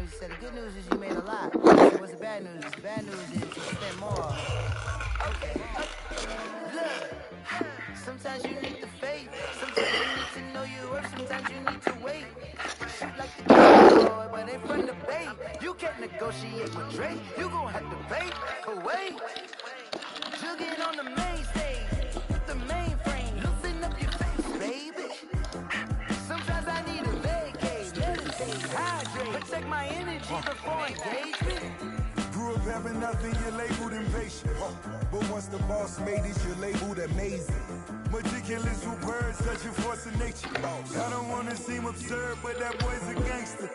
news. He said the good news is you made a lot. I said, what's the bad news? The bad news is you spent more. Okay. Look, sometimes you need the faith. Sometimes you need to know your worth. Sometimes you need to wait. Shoot like the boy, but ain't from the bay. You can't negotiate with Drake. You gon' have to pay. But wait, you get on the main stage with the mainframe. Loosen up your face, baby. Sometimes I need a vacate, meditate, hydrate, protect my energy before engagement. Grew up having nothing, you're labeled impatient. But once the boss made it, you're labeled amazing. Meticulous with words, such a force of nature. I don't wanna seem absurd, but that boy's a gangster.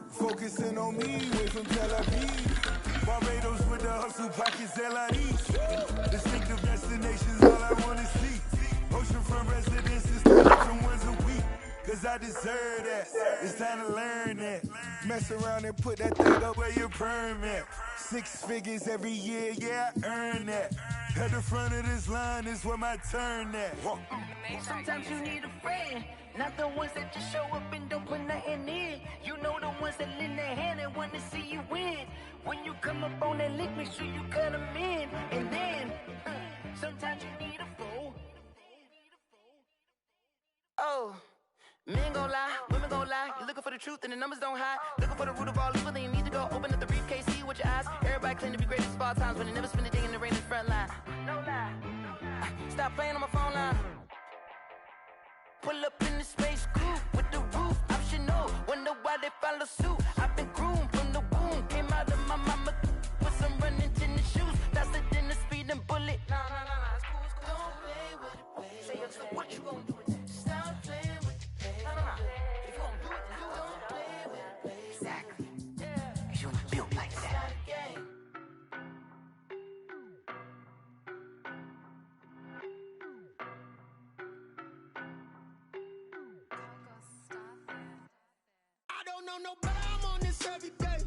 Focusing on me, way from Tel Aviv. Barbados with the hustle pockets, LIDs. Distinctive destinations, all I wanna see. Oceanfront residences, 2 ones a week. Cause I deserve that, it's time to learn that. Mess around and put that thing up where your permit. 6 figures every year, yeah, I earn that. At the front of this line is where my turn at. Sometimes you need a friend, not the ones that just show up and don't put nothing in. You know the ones that lend their hand and want to see you win. When you come up on that lick, make sure you cut them in. And then, sometimes you need a fool. Oh. Men gon' lie, women gon' lie. You're looking for the truth and the numbers don't hide. Looking for the root of all evil, then you need to go open up the briefcase, see with your eyes. Everybody claim to be greatest of all times, but they never spend a day in the rain in the front line. No lie. Stop playing on my phone line. Pull up in the space coupe with the roof optional. Wonder why they follow suit. I've been groomed from the womb. Came out of my mama with some running tennis shoes. Faster than the speeding bullet. Nah, it's cool, it's cool. Don't play with it, baby. Say so what you gon' do with it? Stop playing with it. If you gon' do it, then don't play with it, baby. Exactly. Cause you ain't built like that. I don't know nobody, I'm on this every day.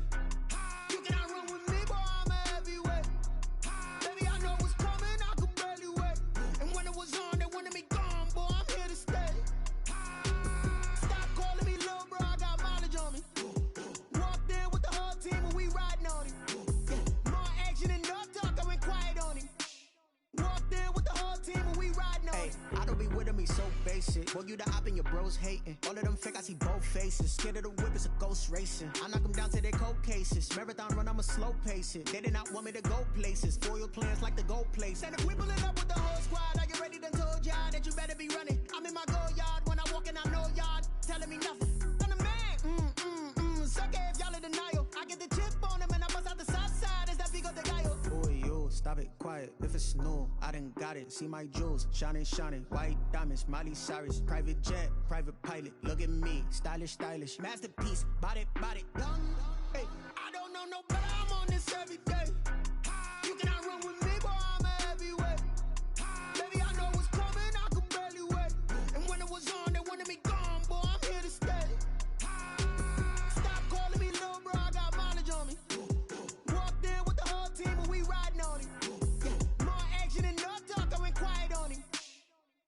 You cannot run with me, boy, I'm a heavyweight. Baby, I know what's coming, I could barely wait. And when it was on, they wanted me gone, boy, I'm here to stay. Stop calling me little bro, I got mileage on me. Walked in with the whole team and we riding on him. More action and no talk, I went quiet on him. Walked in with the whole team and we riding on him. I don't be with him, he's so basic. Boy, you the op and your bros hating. All of them fake, I see both faces. Scared of the whip, it's a ghost racing. I knock them down to their cold cases. Marathon run, I'ma slow pace it. They did not want me to go places. Foil plans like the gold place. And if we pulling up with the whole squad, are you ready? Done told y'all that you better be running. I'm in my go yard, when I walk in, I know y'all telling me nothing. I'm the man, suck it if y'all in denial. I get the chip on him and I bust out the south side, is that big of the guy? Boy, you, stop it, quiet. If it's new, I done got it. See my jewels, shining, white diamonds, Miley Cyrus. Private jet, private pilot, look at me. Stylish, masterpiece, body, young. Hey, I don't know nobody, I'm on this every day. You cannot run with me, boy, I'm a heavyweight. Baby, I know what's coming, I could barely wait. And when it was on, they wanted me gone, boy, I'm here to stay. Stop calling me little bro, I got mileage on me. Walked in with the whole team and we riding on him. More action and no talk, I went quiet on him.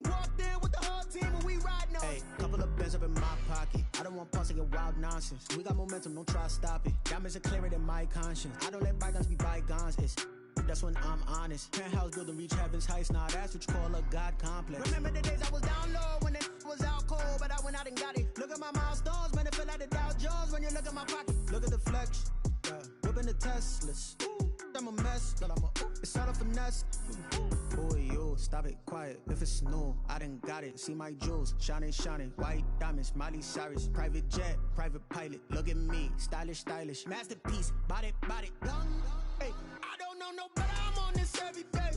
Walked in with the whole team and we riding on him. Hey, couple of bands up in my pocket. I don't want pause to get wild nonsense. We got momentum, don't try to stop it. Diamonds are clearer than my conscience. I don't let bygones be bygones. It's that's when I'm honest. Penthouse building reach heaven's heights. Now that's what you call a God complex. Remember the days I was down low when it was out cold, but I went out and got it. Look at my milestones, man, it feel like the Dow Jones when you look at my pocket. Look at the flex, yeah. Whipping the Teslas. Ooh, I'm a mess, but it's all a finesse. Boy, you, stop it, quiet. If it's new, I done got it. See my jewels, shining, white diamonds, Miley Cyrus. Private jet, private pilot, look at me. Stylish, masterpiece, body, young. Hey, I don't know nobody, I'm on this every day.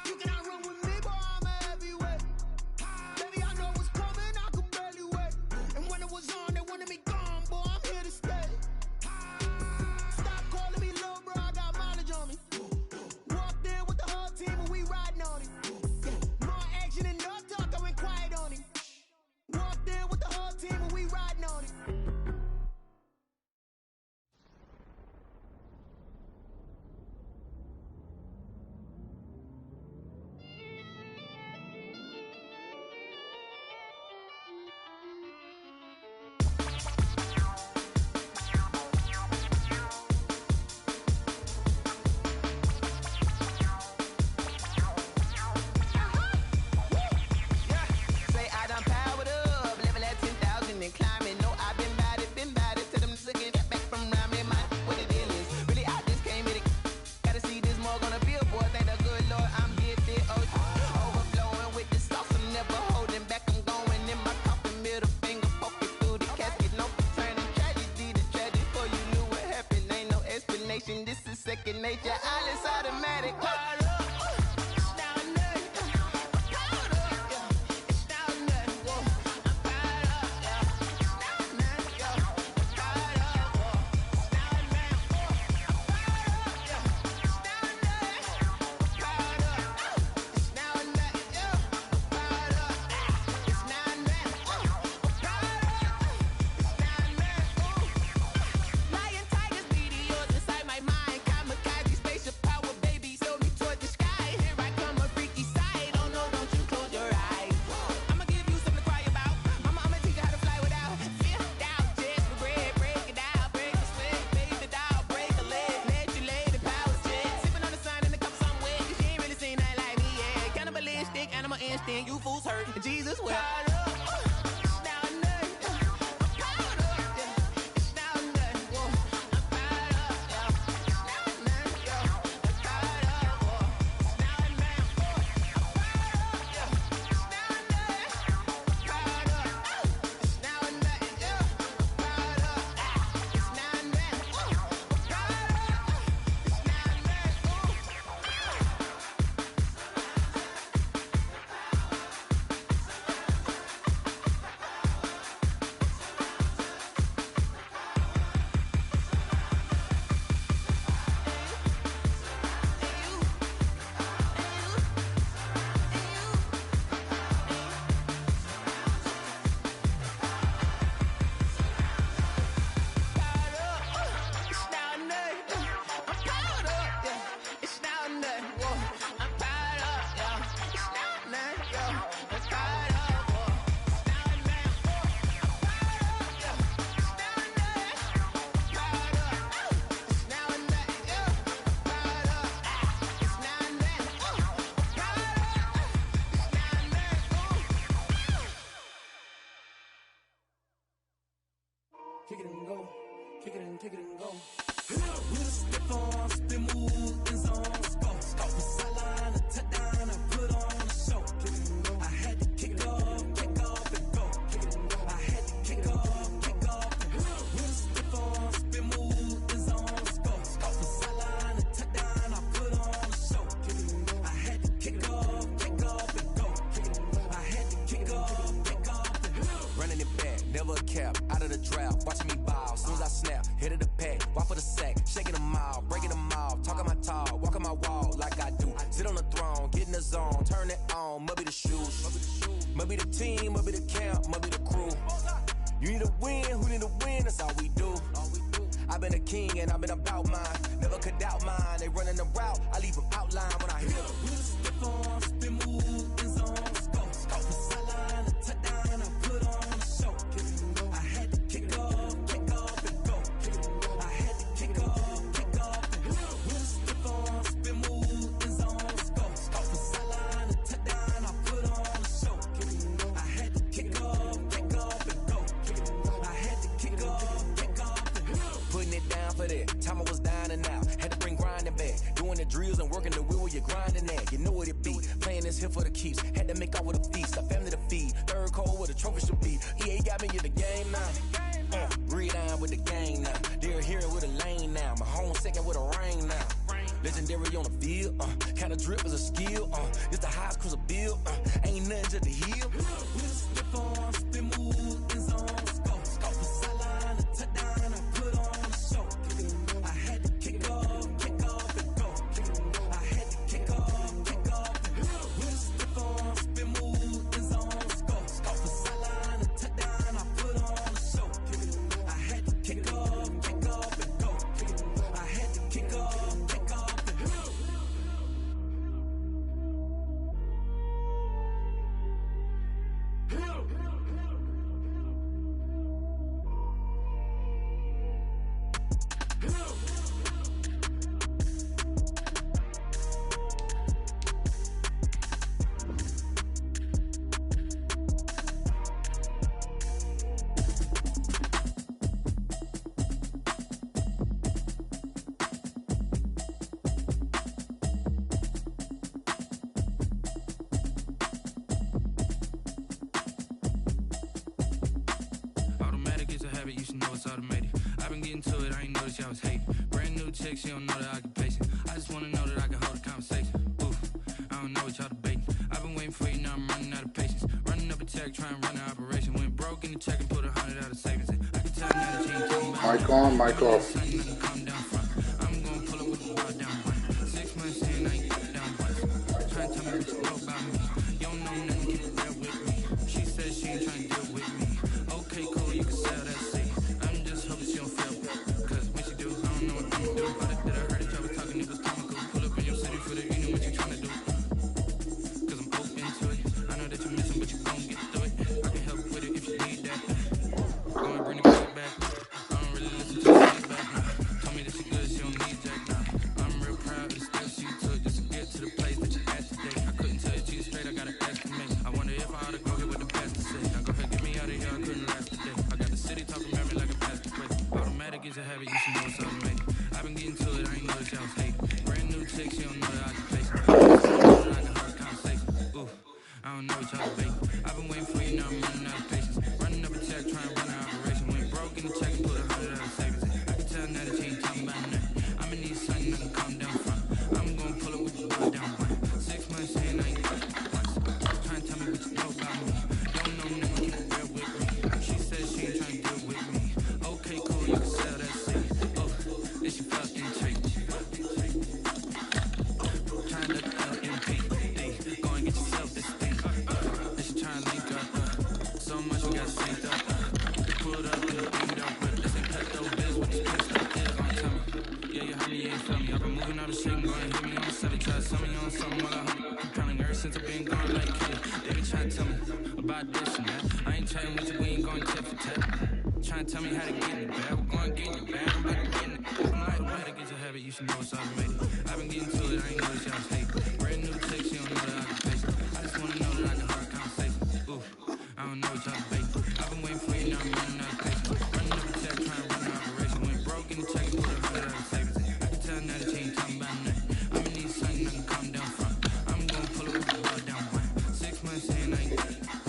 You cannot run with me, boy, I'm a heavyweight. Baby, I know what's coming, I could barely wait. And when it was on, they wanted me gone, boy, I'm here to stay. Stop calling me little bro, I got mileage on me. Walked in with the whole team and we riding on him. More action and no talk, I went quiet on him. Walked in with the whole team and we riding on him. station. This is second nature. All is automatic. You fools hurt. Jesus will. Kick it and go, kick it and go. With a stiff on, spin move, in zone, go. From sideline to touchdown, I put on a show. I had to kick off and go. I had to kick off and go. With a stiff on, spin move, in zone, go. From sideline to touchdown, I put on a show. I had to kick off and go. I had to kick off and go. Running it back, never a cap, out of the draft, watching me ball. Soon as I snap, hit of the pack, walk for the sack, shaking them all, breaking them off, talking my talk, walking my wall like I do. Sit on the throne, get in the zone, turn it on, must be the shoes, must be the team, must be the camp, must be the crew. You need a win, who need a win, that's all we do. I've been a king and I've been about mine, never could doubt mine. They running the route, I leave them outline when I hit them. With a stiff on, spin move, in zone, go. From sideline to touchdown, I put on a show. I had to kick off and go. I had to kick off and go. With a stiff on, spin move, in zone, go. From sideline to touchdown, I put on a show. I had to kick off and go. I had to kick off and go. Putting it down for that, time I was down and out, had to bring grinding back, doing the drills and working the wheel where you're grinding at, you know what it be, playing this here for the keeps, had to make out with a feast, a family to feed, third cold where the trophy should be, EA got me in the game now, read on with the game now, they're hearing with a lane now, my home second with a rain now, legendary on the field, kind of drip is a skill, it's the highest cruiser bill, ain't nothing just the hill. With a stiff on, spin move, in zone, go. From sideline to touchdown, I put on a show. I had to kick off and go. I had to kick off and go. With a stiff on, spin move, in zone, go. From sideline to touchdown, I put on a show. I had to kick off and go. I had to kick off and go. Automatic is a habit, you should know it's automated. I've been getting to it, I ain't noticed y'all was hating. Brand new new chick, she don't know the occupation. I just wanna know that I can hold a conversation. Oof, I don't know what y'all debating. I've been waiting for you, now I'm running out of patience. Running up a check, trying to run an operation. Went broke in the check and put 100 out of savings in. I can tell now that you ain't talking about Mic on, mic off. come down front. I'm gonna pull up with the bar down one. 6 months in, I ain't down once. Trying to tell me what you know about me. You don't know nothing, keep it real with me. She said she ain't trying to deal with me. Okay, cool, you can sell that seat. I'm just hoping she don't feel. Cause when she do, I don't know what I'm gonna do. All that I heard that y'all was talking, it was comical. Pull up in your city for the evening, what you trying to do? Cause I'm open to it. I know that you're missing, but you gon' get through it. I can help with it if you need that. Go and bring the music back. I don't really listen to the feedback now. Told me that she good, she don't need Jack now. I'm real proud of the steps she took just to get to the place that you at today. I couldn't tell you to you straight, I gotta estimate. I wonder if I ought to go here with the best to say. Now go ahead, get me out of here, I couldn't last today. I got the city talking about me like a plastic plate. Automatic is a habit, you should know it's automated. I've been getting to it, I ain't know that y'all was hating. Brand new chick, she don't know the occupation. I just wanna know that I can hold a conversation. Ooh, I don't know what y'all debating. I've been waiting for you, now I'm running out of patience. Running up a check, trying to run an operation. Went broke in the check and put 100 out of savings in. I can tell now that you ain't talking about nothing. I'ma need something that can calm down front. I'm gonna pull up with the bar down one. 6 months in, I ain't once. Trying to tell me what you know about me. You don't know nothing, keep it real with me. She said she ain't trying to deal with me. Okay, cool, you can sell that seat. Oh, then she felt intrigued. Trying to look up in PD. Go and get yourself this thing. Then she trying to link up. So much we got synced up. Pulled up in the beat up, but this ain't pet though biz. What this pit stuff is, gonna tell me. Yeah, you heard me, you ain't feel me. I've been moving out of shit and go and hit me on the celly. Try to sell me on something while I keep counting ever since I've been gone like Kelly. They been trying to tell me about this and that. I ain't chatting with you, we ain't going tit for tat. Trying to tell me how to get in the bag. We're going to get in the bag, I'm about to get in the bag. I'm like, how to get your habit, you should know it's automated. I've been getting to it, I ain't know that y'all was hating. Brand new chick, she don't know the occupation. I just wanna know that I can hold a conversation. Ooh, I don't know what y'all debating. I've been waiting for you, now I'm running out of patience. Running up a check, trying to run an operation. Went broke in the check and put 100 out of savings in. I can tell now that you ain't talking about nothing. I'ma need something that can calm down front. I'm gonna pull up with the bar down one. 6 months in, I ain't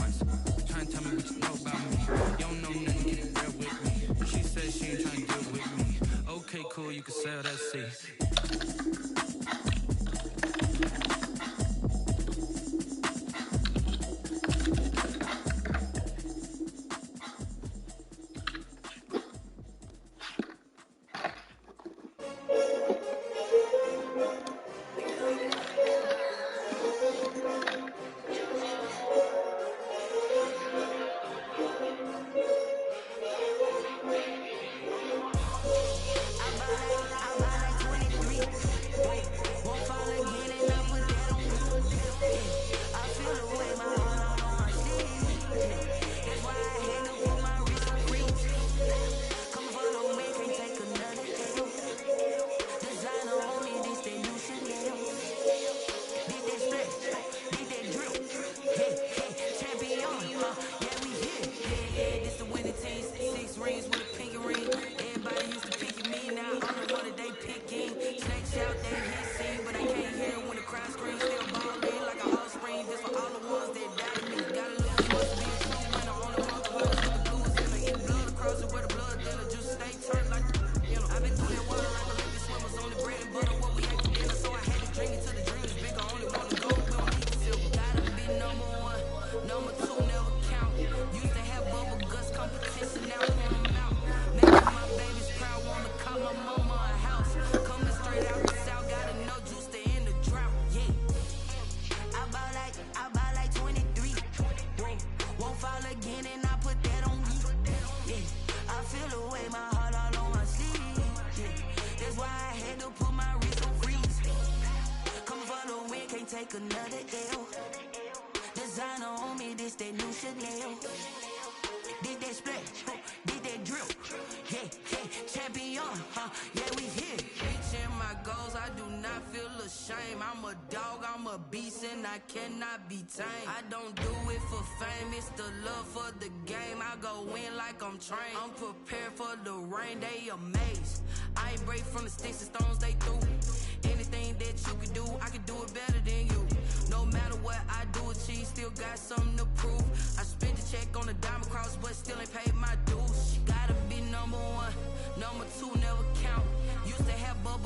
once. Trying to tell me what you know about me. You don't know nothing, keep it real with me. She said she ain't trying to deal with me. Okay, cool, you can sell that seat. Take another L. Designer on me, this that new Chanel. Did that splash, did that drip. Yeah, yeah, champion, yeah, we here. Reaching my goals, I do not feel ashamed. I'm a dog, I'm a beast, and I cannot be tamed. I don't do it for fame, it's the love for the game. I go in like I'm trained. I'm prepared for the rain, they amazed. I ain't break from the sticks and stones they threw. Anything that you can do, I can do it better than you. No matter what I do, achieve, still got something to prove. I spent the check on the diamond cross, but still ain't paid my dues. Gotta be number one, number two never count. Used to have bubble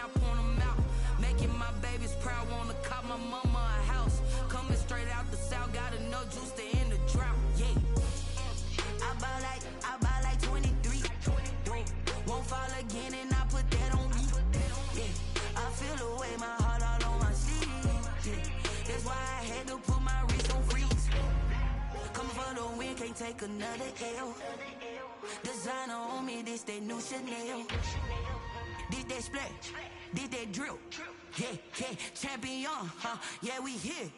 I point them out. Making my babies proud, wanna cop my mama a house. Coming straight out the south, got enough juice to end the drought. Yeah. I buy like 23. Won't fall again and I put that on me. Yeah. I feel the way, my heart all on my sleeve. Yeah. That's why I had to put my wrist on freeze. Coming for the win, can't take another L. Designer on me, this that new Chanel. This that splash, this that drill. Yeah, yeah, champion, huh? Yeah, we here.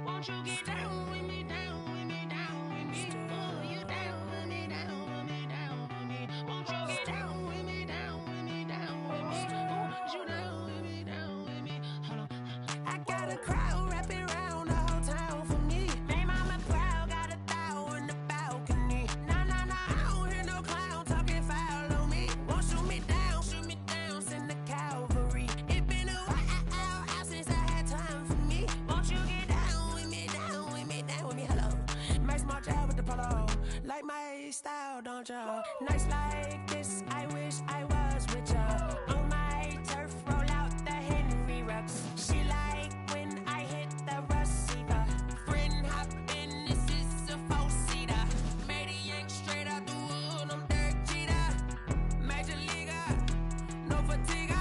Won't you get down with me, down with me, down with me? Oh, you down with me, down with me, down with me. Won't you get down with me, down with me, down with me? Oh, you down with me, down with me? Hold on. I got a crowd wrapping around the whole town for me. They mama proud, got a thou in the balcony. Nah, I don't hear no clown talking foul on me. Won't shoot me down, send the cavalry. It been a while since I had time for me. Won't you get down with me, down with me, down with me? Hello. Max March out with the polo. Like my style, don't y'all? Nights like this, I wish I was with y'all. On my turf, roll out the Henry Rux. She like when I hit the receiver. Friend hop in, this is a four-seater. Made a yank straight out the wood, I'm Derek Jeter. Major leaguer, no fatigue.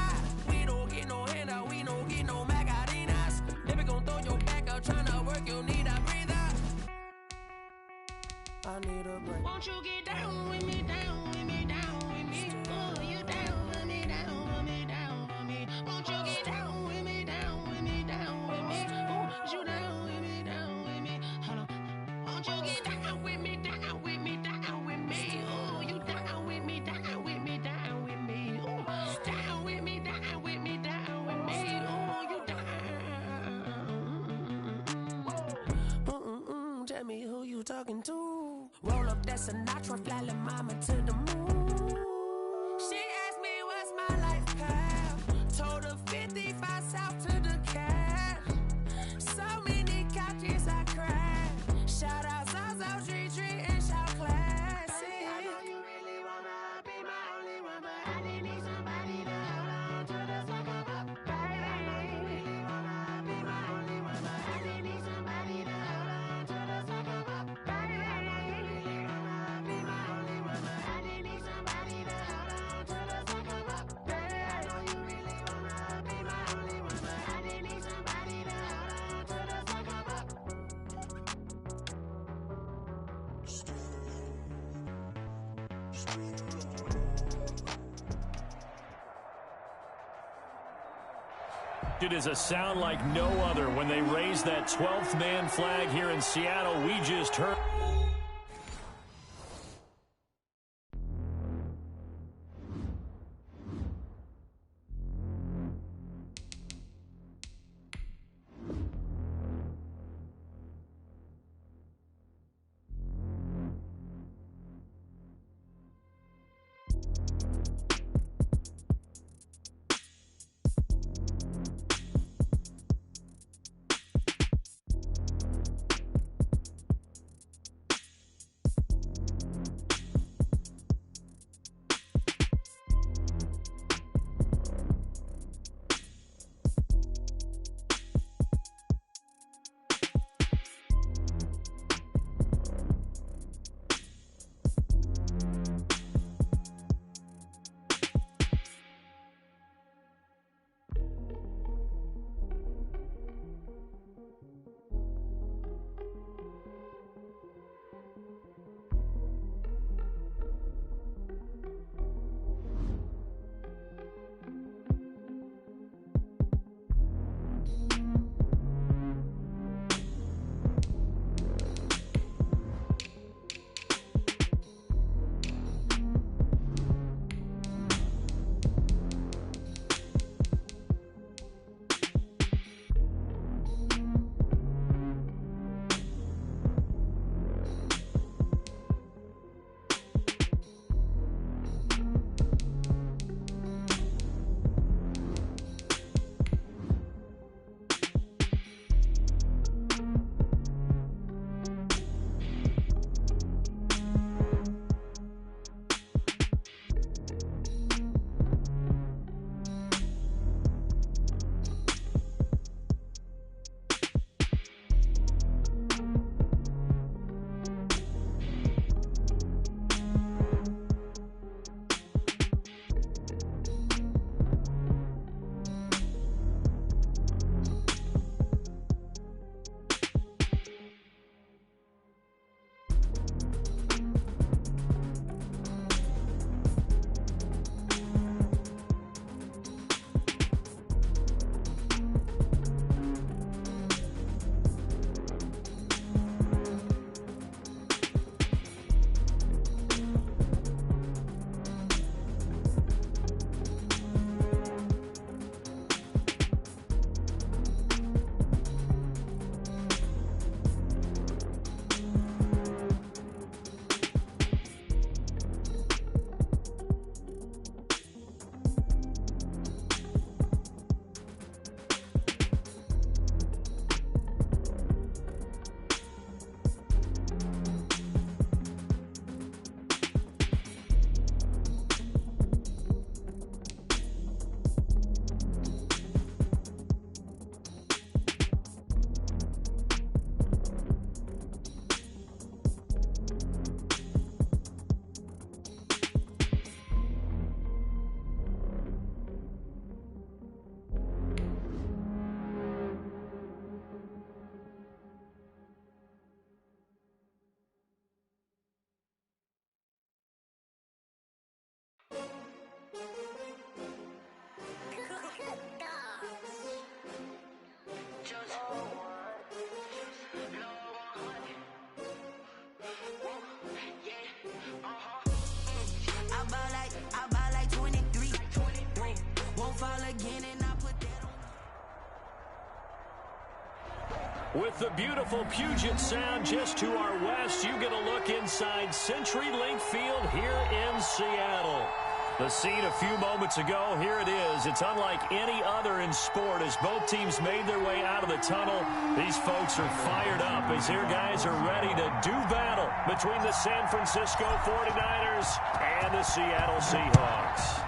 We don't get no handout, we don't get no Macarinas. Never gon' throw your back out, tryna work, you need a breather. I need a break. Won't you get down with me, down with me, down with me? Oh, you down with me, down with me, down with me? Won't you get down with me, down with me, down with me? Oh, you down with me, down with me? Hold on. Won't you get down with me, down with me, down with me? Oh, you down with me, down with me, down with me? Oh, down with me, down with me, down with me? Oh, you down. Tell me who you talking to. Roll up that Sinatra, fly la mama to the moon. She asked me what's my life path. Told her 55 south to the cash. So many couches I crashed. Shout out South Street and shout classy. I know you really wanna be my only one, but I didn't need somebody to hold on to the sucker up, baby. I know you really wanna be my only one, but I didn't need somebody to hold on to the sucker up, baby. I know you really wanna be my only one, but I didn't need somebody to hold on to the sucker up, baby. I know you really wanna be my only one, but I didn't need somebody to hold on to the sucker up. It is a sound like no other when they raise that 12th man flag here in Seattle. We just heard. With the beautiful Puget Sound just to our west, you get a look inside CenturyLink Field here in Seattle. The scene a few moments ago, here it is. It's unlike any other in sport as both teams made their way out of the tunnel. These folks are fired up as their guys are ready to do battle between the San Francisco 49ers and the Seattle Seahawks.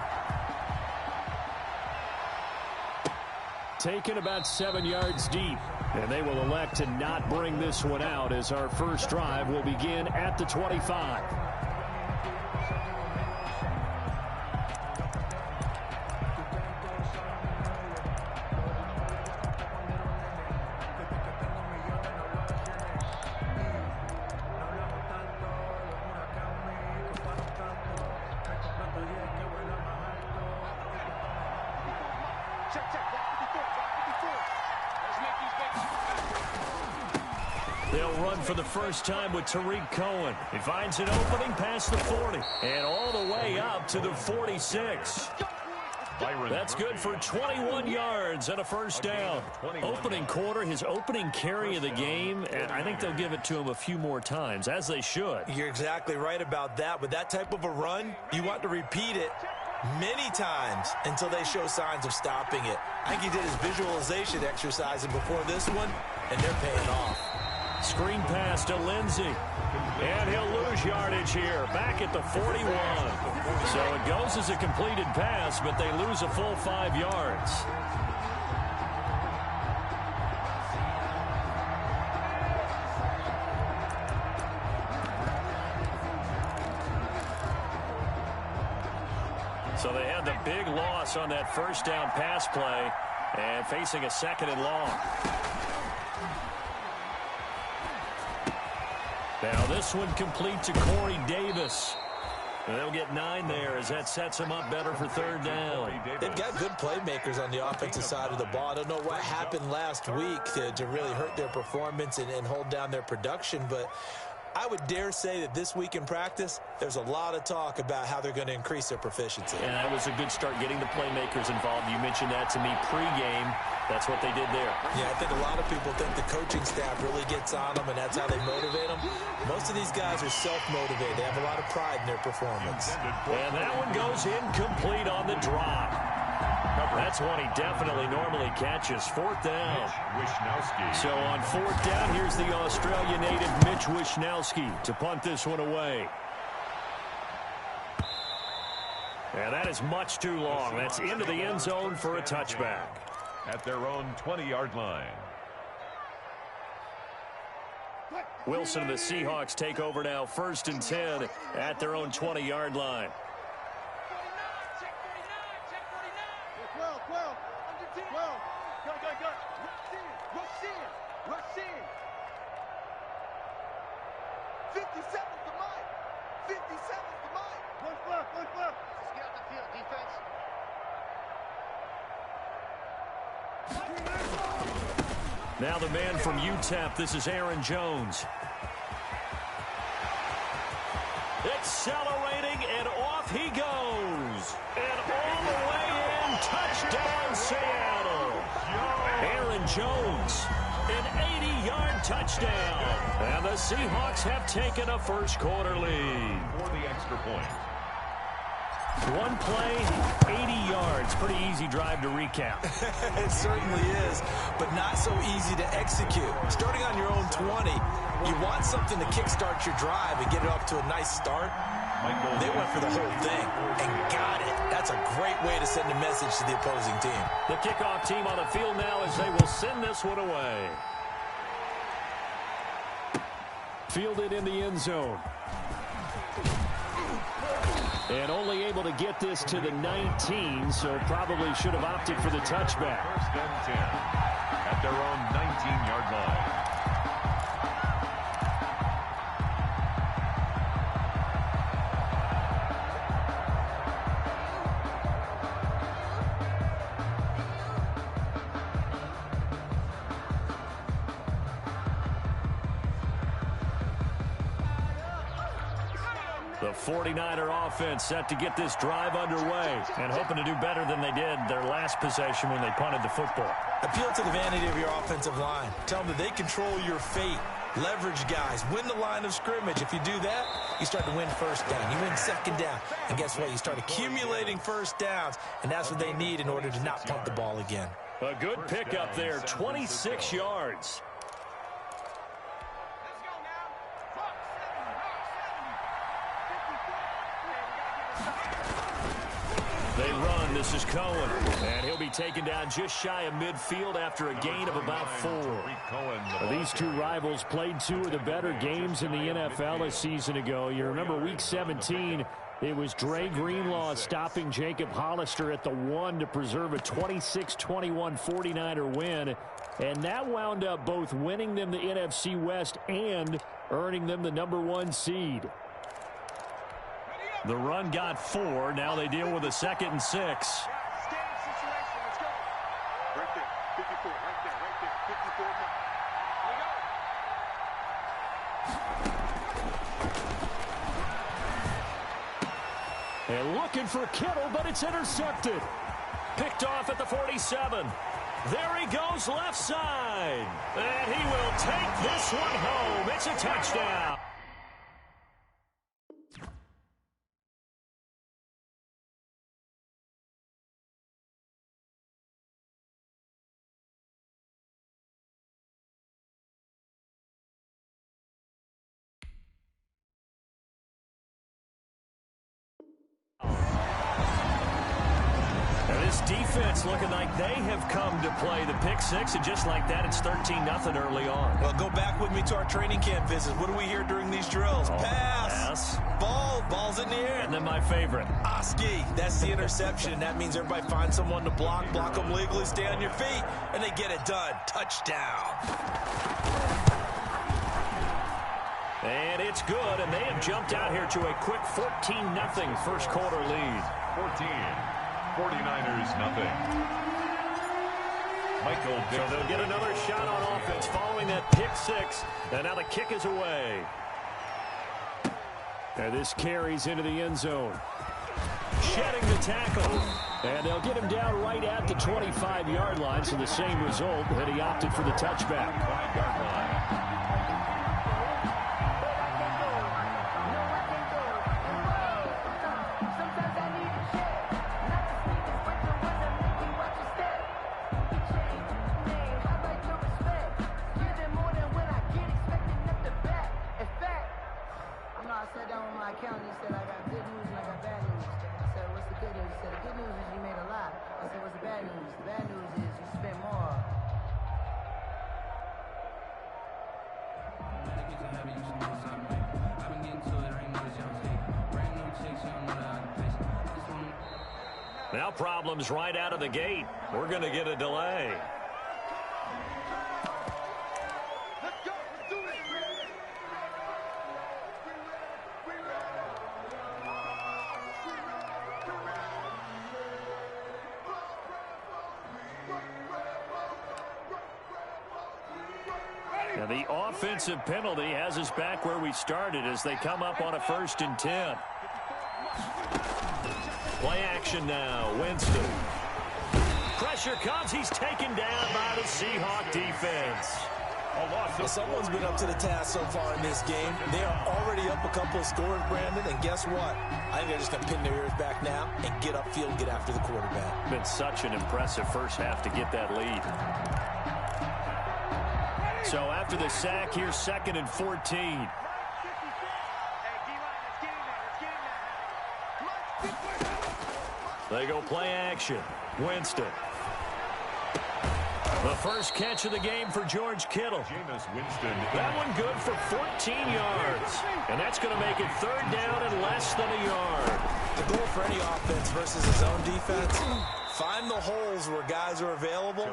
Taken about 7 yards deep, and they will elect to not bring this one out as our first drive will begin at the 25. They'll run for the first time with Tariq Cohen. He finds an opening past the 40 and all the way up to the 46. That's good for 21 yards and a first down. Opening quarter, his opening carry of the game, and I think they'll give it to him a few more times, as they should. You're exactly right about that. With that type of a run, you want to repeat it many times until they show signs of stopping it. I think he did his visualization exercising before this one, and they're paying off. Screen pass to Lindsey. And he'll lose yardage here, back at the 41. So it goes as a completed pass, but they lose a full 5 yards. So they had the big loss on that first down pass play and facing a second and long. Now this one complete to Corey Davis. And they'll get 9 there as that sets them up better for third down. They've got good playmakers on the offensive side of the ball. I don't know what happened last week to really hurt their performance and hold down their production, but I would dare say that this week in practice, there's a lot of talk about how they're going to increase their proficiency. And that was a good start getting the playmakers involved. You mentioned that to me pregame. That's what they did there. Yeah, I think a lot of people think the coaching staff really gets on them, and that's how they motivate them. Most of these guys are self-motivated. They have a lot of pride in their performance. And that one goes incomplete on the drop. That's one he definitely normally catches. Fourth down. So on fourth down, here's the Australia native Mitch Wishnowsky to punt this one away. And that is much too long. That's into the end zone for a touchback. At their own 20-yard line. Wilson and the Seahawks take over now, 1st and 10 at their own 20-yard line. Now the man from UTEP, this is Aaron Jones. Accelerating, and off he goes. And all the way in, touchdown Seattle. Aaron Jones, an 80-yard touchdown. And the Seahawks have taken a first quarter lead. For the extra point. One play, 80 yards. Pretty easy drive to recap. It certainly is, but not so easy to execute. Starting on your own 20, you want something to kickstart your drive and get it off to a nice start. They went for the whole thing and got it. That's a great way to send a message to the opposing team. The kickoff team on the field now as they will send this one away. Fielded in the end zone. And only able to get this to the 19, so probably should have opted for the touchback. 1st and 10 at their own 19-yard line. The 49er offense set to get this drive underway and hoping to do better than they did their last possession when they punted the football. Appeal to the vanity of your offensive line. Tell them that they control your fate. Leverage guys. Win the line of scrimmage. If you do that, you start to win first down. You win second down. And guess what? You start accumulating first downs. And that's what they need in order to not punt the ball again. A good pickup there, 26 yards. They run. This is Cohen. And he'll be taken down just shy of midfield after a gain of about 4. These two rivals played 2 of the better games in the NFL a season ago. You remember Week 17, it was Dre Greenlaw stopping Jacob Hollister at the 1 to preserve a 26-21 49er win. And that wound up both winning them the NFC West and earning them the #1 seed. The run got 4. Now they deal with a 2nd and 6. And looking for Kittle, but it's intercepted. Picked off at the 47. There he goes left side. And he will take this one home. It's a touchdown. This defense looking like they have come to play. The pick 6, and just like that, it's 13-0 early on. Well, go back with me to our training camp visit. What do we hear during these drills? Pass. Ball's in the air. And then my favorite. Oski. That's the interception. That means everybody finds someone to block them legally, stay on your feet, and they get it done. Touchdown. And it's good, and they have jumped out here to a quick 14-0 first quarter lead. 14. 49ers nothing. Michael Dixon. So they'll get another shot on offense following that pick 6. And now the kick is away. And this carries into the end zone. Shedding the tackle. And they'll get him down right at the 25-yard line. So the same result, and he opted for the touchback. 5-yard line. Now problems right out of the gate. We're going to get a delay. Now the offensive penalty has us back where we started as they come up on a 1st and 10. Play action now. Winston. Pressure comes. He's taken down by the Seahawk defense. Well, someone's been up to the task so far in this game. They are already up a couple of scores, Brandon, and guess what? I think they're just going to pin their ears back now and get upfield, get after the quarterback. Been such an impressive first half to get that lead. So after the sack, here's 2nd and 14. They go play action. Winston. The first catch of the game for George Kittle. That one good for 14 yards. And that's going to make it 3rd down and less than a yard. The goal for any offense versus his own defense, find the holes where guys are available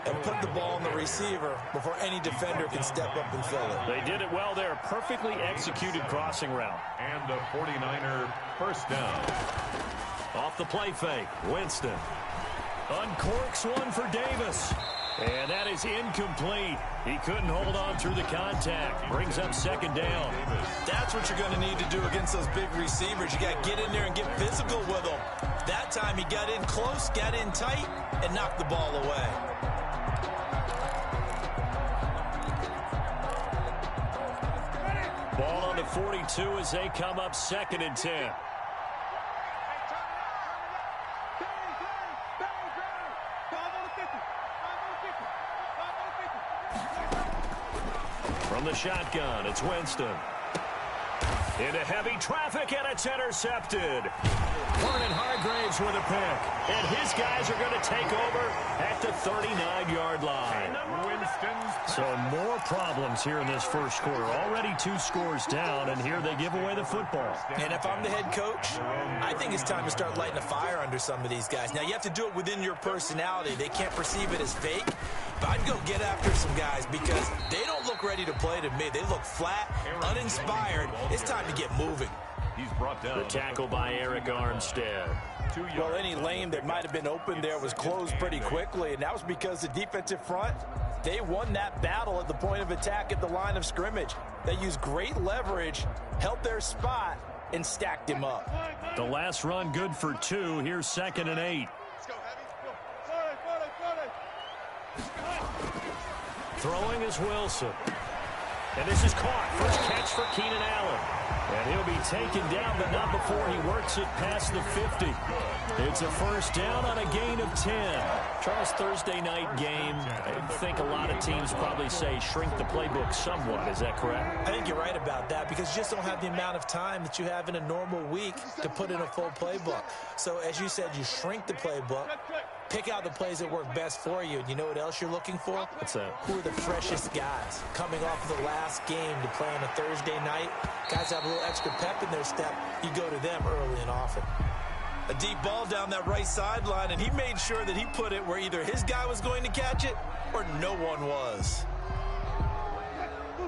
and put the ball on the receiver before any defender can step up and fill it. They did it well there. Perfectly executed crossing route. And a 49er first down. Off the play fake, Winston. Uncorks one for Davis. And that is incomplete. He couldn't hold on through the contact. Brings up 2nd down. That's what you're going to need to do against those big receivers. You got to get in there and get physical with them. That time he got in close, got in tight, and knocked the ball away. the 42 as they come up 2nd and 10. From the shotgun, it's Winston. Into heavy traffic, and it's intercepted. Vernon Hargraves with a pick. And his guys are going to take over at the 39-yard line. So more problems here in this first quarter. Already 2 scores down, and here they give away the football. And if I'm the head coach, I think it's time to start lighting a fire under some of these guys. Now, you have to do it within your personality. They can't perceive it as fake. But I'd go get after some guys because they don't look ready to play to me. They look flat, uninspired. It's time to get moving. He's brought down. The tackle by Eric Armstead. Well, any lane that might have been open there was closed pretty quickly, and that was because the defensive front, they won that battle at the point of attack at the line of scrimmage. They used great leverage, held their spot, and stacked him up. The last run good for 2. Here's 2nd and 8. Throwing is Wilson. And this is caught. First catch for Keenan Allen. And he'll be taken down, but not before he works it past the 50. It's a first down on a gain of 10. Charles, Thursday night game, I think a lot of teams probably say shrink the playbook somewhat. Is that correct? I think you're right about that because you just don't have the amount of time that you have in a normal week to put in a full playbook. So as you said, you shrink the playbook. Pick out the plays that work best for you. And you know what else you're looking for? What's that? Who are the freshest guys coming off of the last game to play on a Thursday night? Guys have a little extra pep in their step. You go to them early and often. A deep ball down that right sideline, and he made sure that he put it where either his guy was going to catch it or no one was.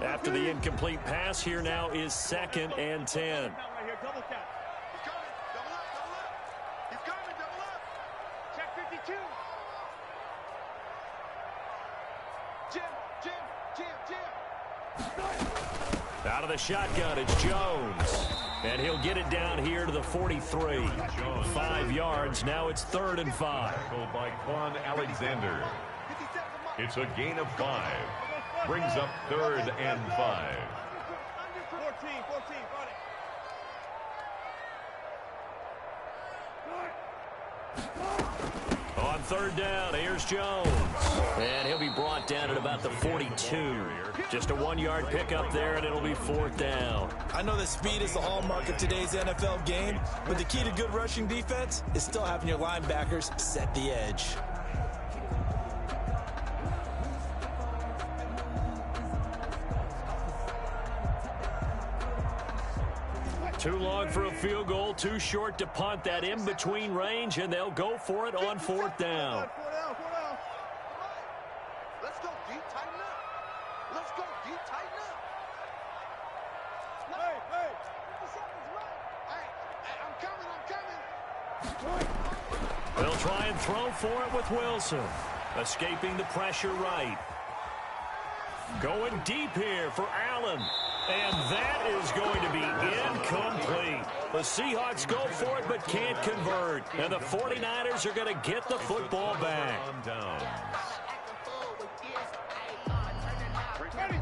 After the incomplete pass, here now is 2nd and 10. Out of the shotgun, it's Jones. And he'll get it down here to the 43. 5 yards. Now it's 3rd and 5. Tackled by Quan Alexander. It's a gain of 5. Brings up 3rd and 5. On 3rd down, here's Jones. And he'll be brought down at about the 42. Just a 1-yard pickup there, and it'll be 4th down. I know that speed is the hallmark of today's NFL game, but the key to good rushing defense is still having your linebackers set the edge. Too long for a field goal, too short to punt. That in-between range, and they'll go for it on 4th down. Let's go deep, tighten up. Let's go deep, tighten up. Hey, I'm coming. They'll try and throw for it with Wilson. Escaping the pressure right. Going deep here for Allen. And that is going to be incomplete. The Seahawks go for it but can't convert. And the 49ers are going to get the football back.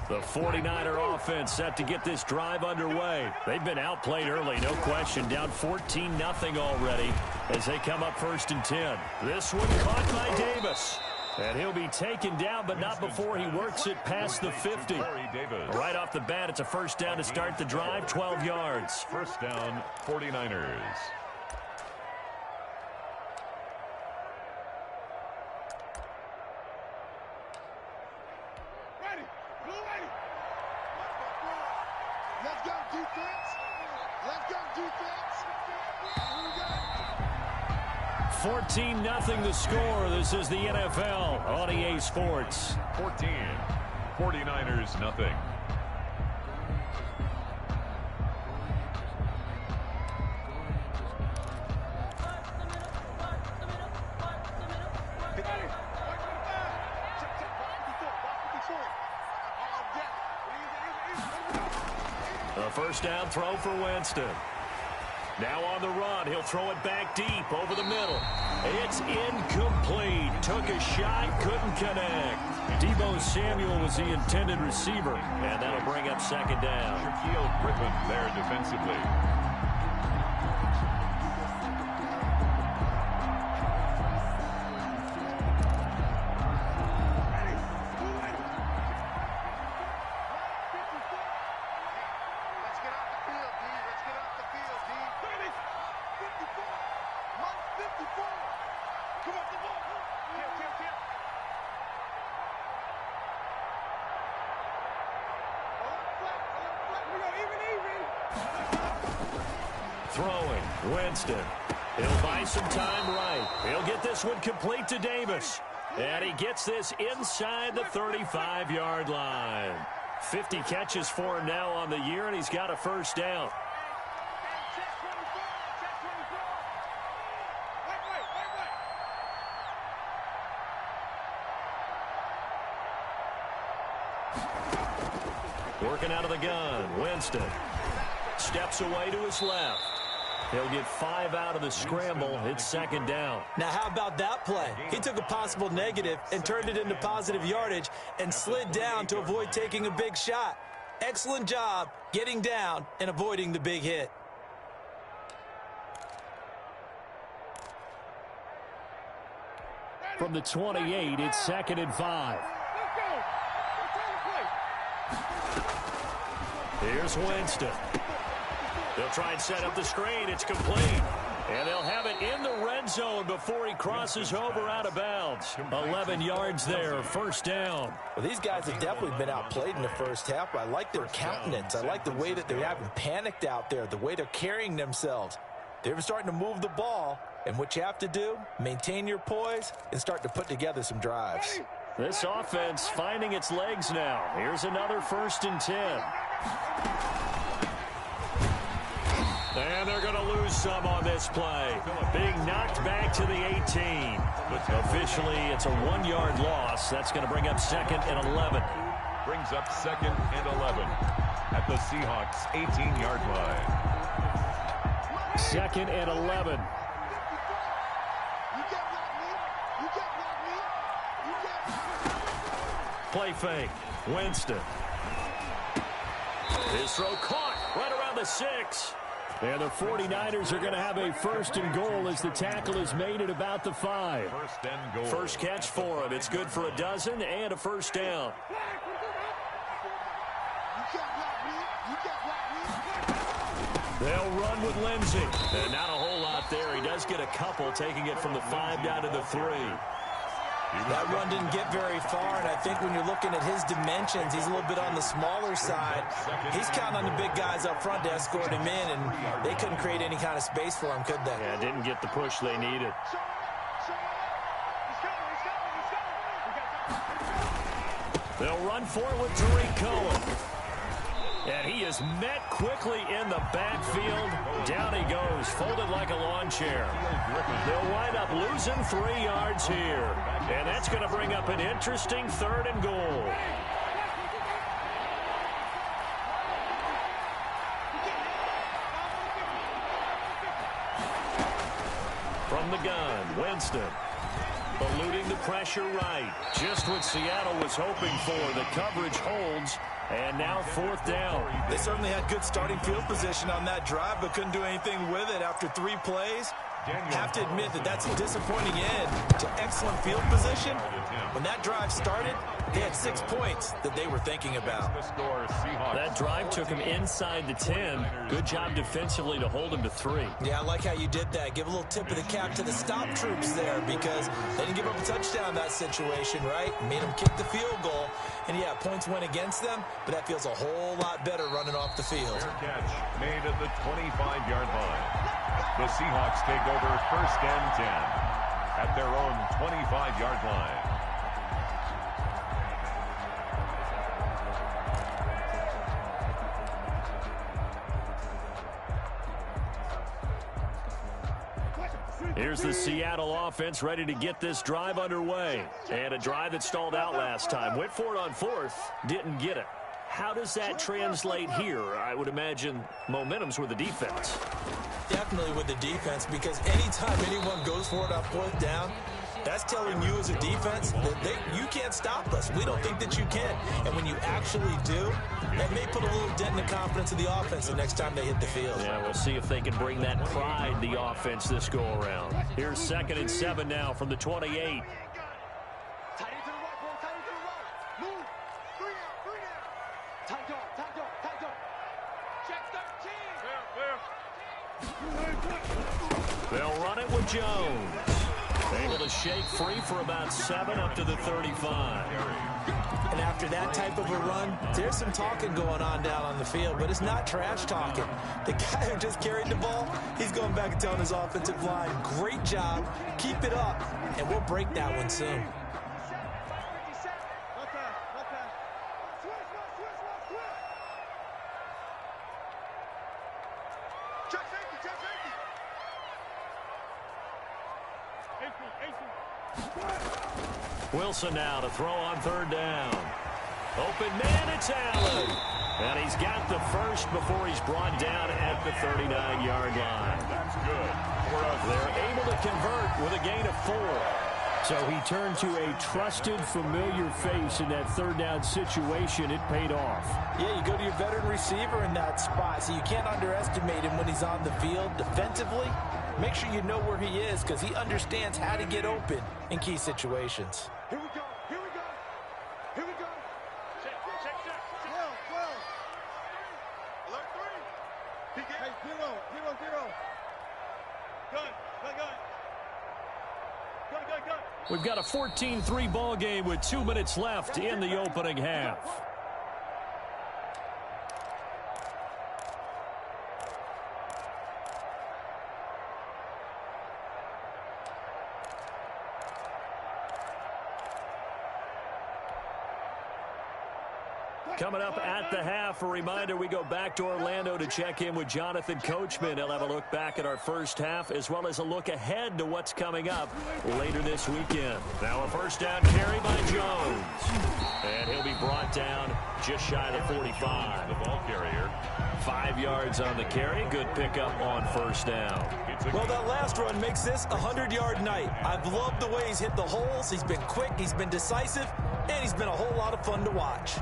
The 49er offense set to get this drive underway. They've been outplayed early, no question. Down 14-0 already as they come up 1st and 10. This one caught by Davis. And he'll be taken down, but not before he works it past the 50. Right off the bat, it's a first down to start the drive, 12 yards. First down, 49ers. Let's go defense. Let's go defense. 14-0 the score. This is the NFL on EA Sports. 14. 49ers nothing. A first down throw for Winston. Now on the run, he'll throw it back deep over the middle. It's incomplete. Took a shot, couldn't connect. Deebo Samuel was the intended receiver, and that'll bring up second down. Shaquille Griffin there defensively. Throwing, Winston. He'll buy some time right. He'll get this one complete to Davis. And he gets this inside the 35-yard line. 50 catches for him now on the year, and he's got a first down. Working out of the gun, Winston. Steps away to his left. He'll get 5 out of the scramble. It's second down. Now, how about that play? He took a possible negative and turned it into positive yardage and slid down to avoid taking a big shot. Excellent job getting down and avoiding the big hit. From the 28, it's second and 5. Here's Winston. They'll try and set up the screen. It's complete. And they'll have it in the red zone before he crosses over out of bounds. 11 yards there, first down. Well, these guys have definitely been outplayed in the first half. I like their countenance. I like the way that they haven't panicked out there, the way they're carrying themselves. They're starting to move the ball. And what you have to do, maintain your poise and start to put together some drives. This offense finding its legs now. Here's another 1st and 10. And they're going to lose some on this play. Being knocked back to the 18. Officially, it's a 1-yard loss. That's going to bring up second and 11. Brings up second and 11 at the Seahawks' 18-yard line. Second and 11. Play fake. Winston. His throw caught right around the 6. And the 49ers are going to have a 1st and goal as the tackle is made at about the 5. First and goal. First catch for him. It's good for a dozen and a first down. They'll run with Lindsey. And not a whole lot there. He does get a couple, taking it from the 5 down to the 3. That run didn't get very far, and I think when you're looking at his dimensions, he's a little bit on the smaller side. He's counting on the big guys up front to escort him in, and they couldn't create any kind of space for him, could they? Yeah, didn't get the push they needed. They'll run for it with Tariq Cohen. And he is met quickly in the backfield. Down he goes, folded like a lawn chair. They'll wind up losing 3 yards here. And that's going to bring up an interesting 3rd and goal. From the gun, Winston. Eluding the pressure right. Just what Seattle was hoping for. The coverage holds. And now 4th down. They certainly had good starting field position on that drive, but couldn't do anything with it after 3 plays. Have to admit that that's a disappointing end to excellent field position. When that drive started, they had 6 points that they were thinking about. That drive took him inside the 10. Good job defensively to hold him to 3. Yeah, I like how you did that. Give a little tip of the cap to the stop troops there because they didn't give up a touchdown in that situation, right? Made them kick the field goal. And, yeah, points went against them, but that feels a whole lot better running off the field. Fair catch made at the 25-yard line. The Seahawks take over 1st and 10 at their own 25-yard line. Here's the Seattle offense ready to get this drive underway. And a drive that stalled out last time. Went for it on 4th, didn't get it. How does that translate here? I would imagine momentum's with the defense. Definitely with the defense, because anytime anyone goes for it on 4th down, That's telling you as a defense that you can't stop us. We don't think that you can. And when you actually do, that may put a little dent in the confidence of the offense the next time they hit the field. Yeah, we'll see if they can bring that pride, the offense, this go-around. Here's 2nd and 7 now from the 28. They'll run it with Jones. Able to shake free for about 7 up to the 35. And after that type of a run, there's some talking going on down on the field, but it's not trash talking. The guy who just carried the ball, he's going back and telling his offensive line, great job, keep it up, and we'll break that one soon. Wilson now to throw on 3rd down. Open man, it's Allen. And he's got the first before he's brought down at the 39-yard line. That's good. They're able to convert with a gain of 4. So he turned to a trusted, familiar face in that 3rd down situation. It paid off. Yeah, you go to your veteran receiver in that spot, so you can't underestimate him when he's on the field defensively. Make sure you know where he is because he understands how to get open in key situations. Here we go. Here we go. Here we go. Check. Well. Alert 3. Hey, 0. Gun. We've got a 14-3 ball game with 2 minutes left in the opening half. Coming up at the half, a reminder, we go back to Orlando to check in with Jonathan Coachman. He'll have a look back at our first half as well as a look ahead to what's coming up later this weekend. Now a 1st down carry by Jones. And he'll be brought down just shy of the 45. The ball carrier. 5 yards on the carry. Good pickup on 1st down. Well, that last run makes this a 100-yard night. I've loved the way he's hit the holes. He's been quick, he's been decisive, and he's been a whole lot of fun to watch.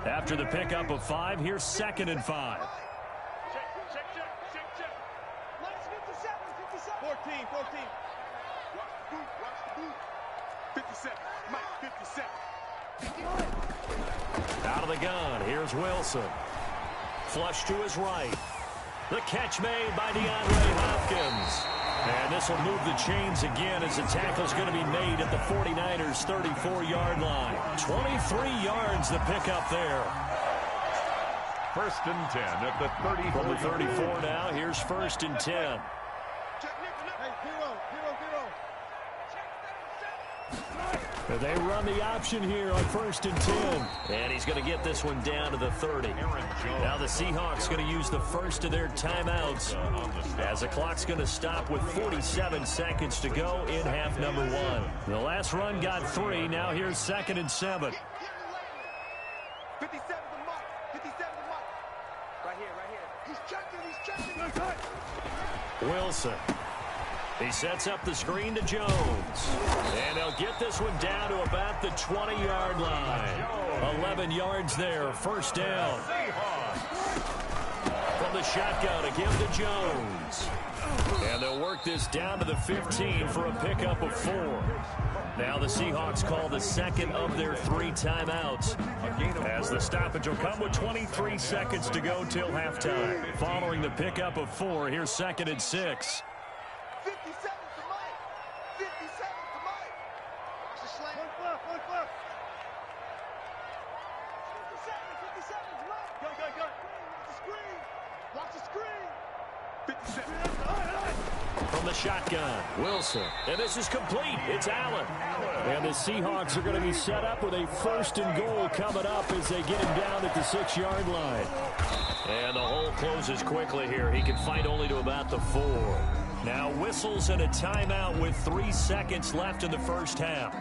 After the pickup of 5, here's 2nd and 5. Check. Minus 57. 14. Watch the boot. 57. Mike, 57. Out of the gun, here's Wilson. Flush to his right. The catch made by DeAndre Hopkins. And this will move the chains again as the tackle's going to be made at the 49ers' 34-yard line. 23 yards the pickup there. 1st and 10 at the 34. From the 34 now, here's 1st and 10. Hey, 0. They run the option here on 1st and 10. And he's going to get this one down to the 30. Now the Seahawks going to use the first of their timeouts as the clock's going to stop with 47 seconds to go in half number 1. The last run got 3. Now here's 2nd and 7. 57 the mark. Right here. He's checking. Wilson. He sets up the screen to Jones. And they'll get this one down to about the 20-yard line. 11 yards there, 1st down. From the shotgun, again to Jones. And they'll work this down to the 15 for a pickup of 4. Now the Seahawks call the 2nd of their 3 timeouts, as the stoppage will come with 23 seconds to go till halftime. Following the pickup of 4, here's 2nd and 6. 57 to Mike. 57 to Mike. Watch the slant. One flip. 57 to Mike. Go. Watch the screen. 57. From the shotgun, Wilson. And this is complete. It's Allen. And the Seahawks are going to be set up with a 1st and goal coming up as they get him down at the 6-yard line. And the hole closes quickly here. He can fight only to about the 4. Now whistles and a timeout with 3 seconds left in the first half.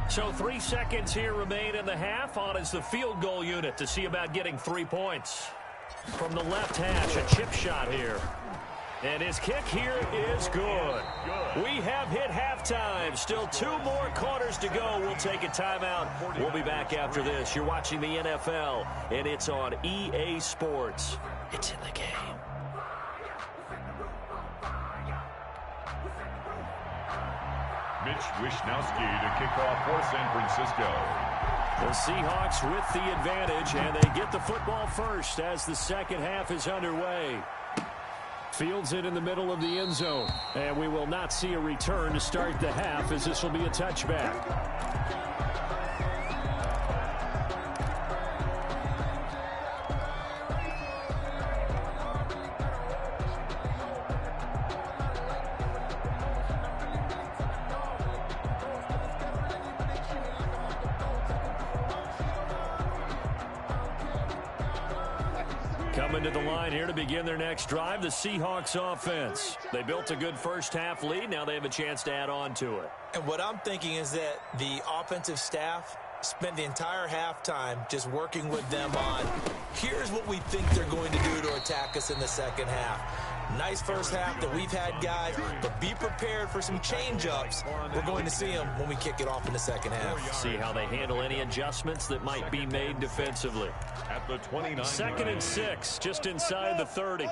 So 3 seconds here remain in the half. On is the field goal unit to see about getting 3 points. From the left hash, a chip shot here. And his kick here is good. We have hit halftime. Still 2 more quarters to go. We'll take a timeout. We'll be back after this. You're watching the NFL, and it's on EA Sports. It's in the game. Mitch Wishnowsky to kick off for San Francisco. The Seahawks with the advantage, and they get the football first as the second half is underway. Fields it in the middle of the end zone, and we will not see a return to start the half as this will be a touchback. Coming to the line here to begin their next drive, the Seahawks offense. They built a good first-half lead. Now they have a chance to add on to it. And what I'm thinking is that the offensive staff spent the entire halftime just working with them on, here's what we think they're going to do to attack us in the second half. Nice first half that we've had, guys, but be prepared for some change-ups. We're going to see them when we kick it off in the second half. See how they handle any adjustments that might be made defensively. At the 29. 2nd and 6, just inside the 30.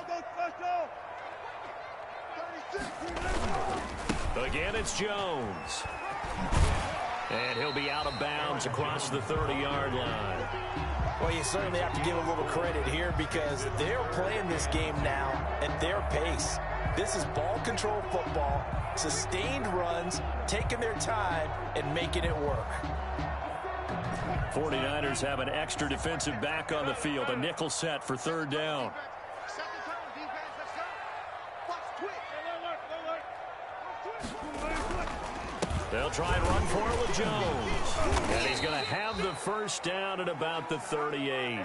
Again, it's Jones. And he'll be out of bounds across the 30-yard line. Well, you certainly have to give a little credit here because they're playing this game now at their pace. This is ball control football, sustained runs, taking their time, and making it work. 49ers have an extra defensive back on the field, a nickel set for 3rd down. They'll try and run for it with Jones. And he's going to have the first down at about the 38.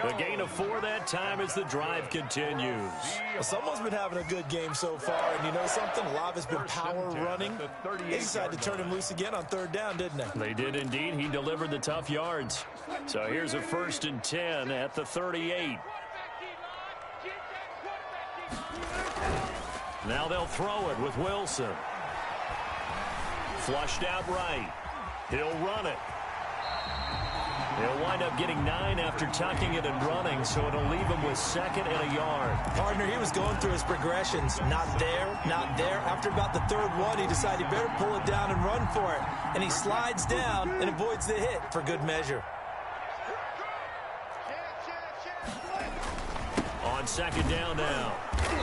A gain of 4 that time as the drive continues. Well, someone's been having a good game so far, and you know something? A lot has been power running. They decided to turn him loose again on 3rd down, didn't they? They did indeed. He delivered the tough yards. So here's a 1st and 10 at the 38. Now they'll throw it with Wilson. Flushed out right. He'll run it. He'll wind up getting 9 after tucking it and running, so it'll leave him with 2nd and a yard. Partner, he was going through his progressions. Not there, not there. After about the 3rd one, he decided he better pull it down and run for it. And he slides down and avoids the hit for good measure. On 2nd down now,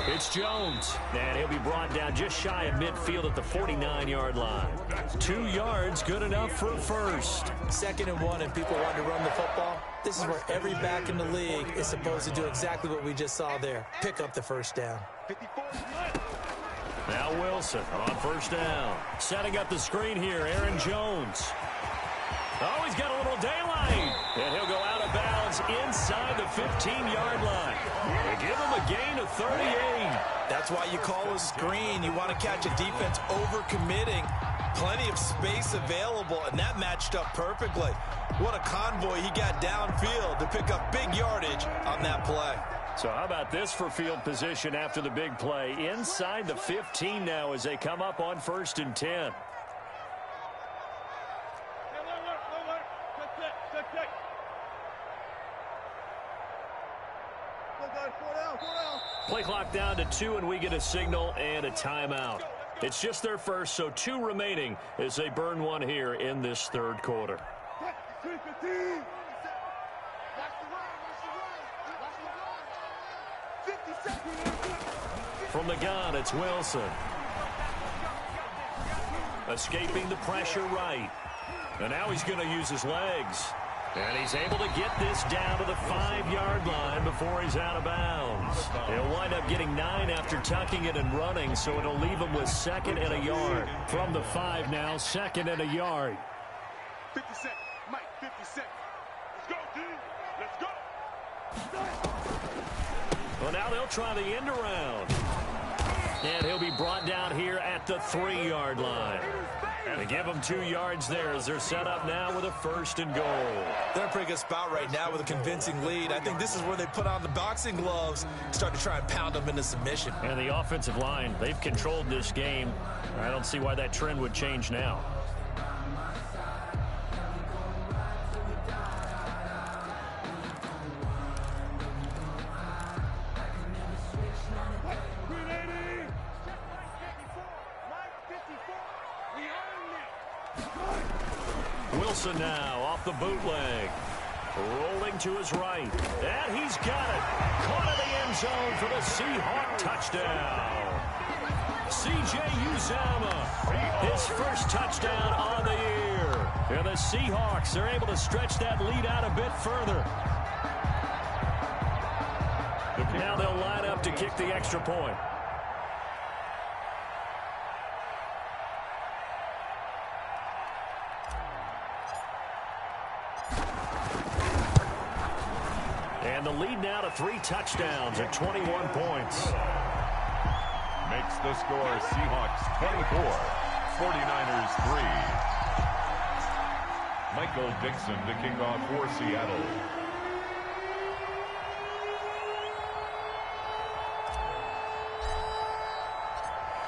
it's Jones. And he'll be brought down just shy of midfield at the 49-yard line. 2 yards, good enough for a first. 2nd and 1, and people want to run the football. This is where every back in the league is supposed to do exactly what we just saw there. Pick up the first down. Now Wilson on 1st down. Setting up the screen here, Aaron Jones. Oh, he's got a little daylight. And he'll go out of bounds inside the 15-yard line. They give him a gain of 38. That's why you call a screen. You want to catch a defense over-committing. Plenty of space available, and that matched up perfectly. What a convoy he got downfield to pick up big yardage on that play. So how about this for field position after the big play? Inside the 15 now as they come up on 1st and 10. Play clock down to 2, and we get a signal and a timeout. It's just their first, so 2 remaining as they burn one here in this 3rd quarter. From the gun, it's Wilson. Escaping the pressure right. And now he's going to use his legs. And he's able to get this down to the 5-yard line before he's out of bounds. He'll wind up getting 9 after tucking it and running, so it'll leave him with 2nd and a yard. From the 5 now, 2nd and a yard. 50 seconds. Mike, 50 seconds. Let's go, dude. Let's go. Well, now they'll try the end around. And he'll be brought down here at the 3-yard line. They give them 2 yards there as they're set up now with a 1st and goal. They're in a pretty good spot right now with a convincing lead. I think this is where they put on the boxing gloves, start to try and pound them into submission. And the offensive line, they've controlled this game. I don't see why that trend would change now. Wilson now off the bootleg. Rolling to his right. And he's got it. Caught in the end zone for the Seahawk touchdown. C.J. Uzomah, his first touchdown on the year. And the Seahawks are able to stretch that lead out a bit further. Now they'll line up to kick the extra point. And the lead now to 3 touchdowns at 21 points. Makes the score Seahawks 24, 49ers 3. Michael Dixon to kick off for Seattle.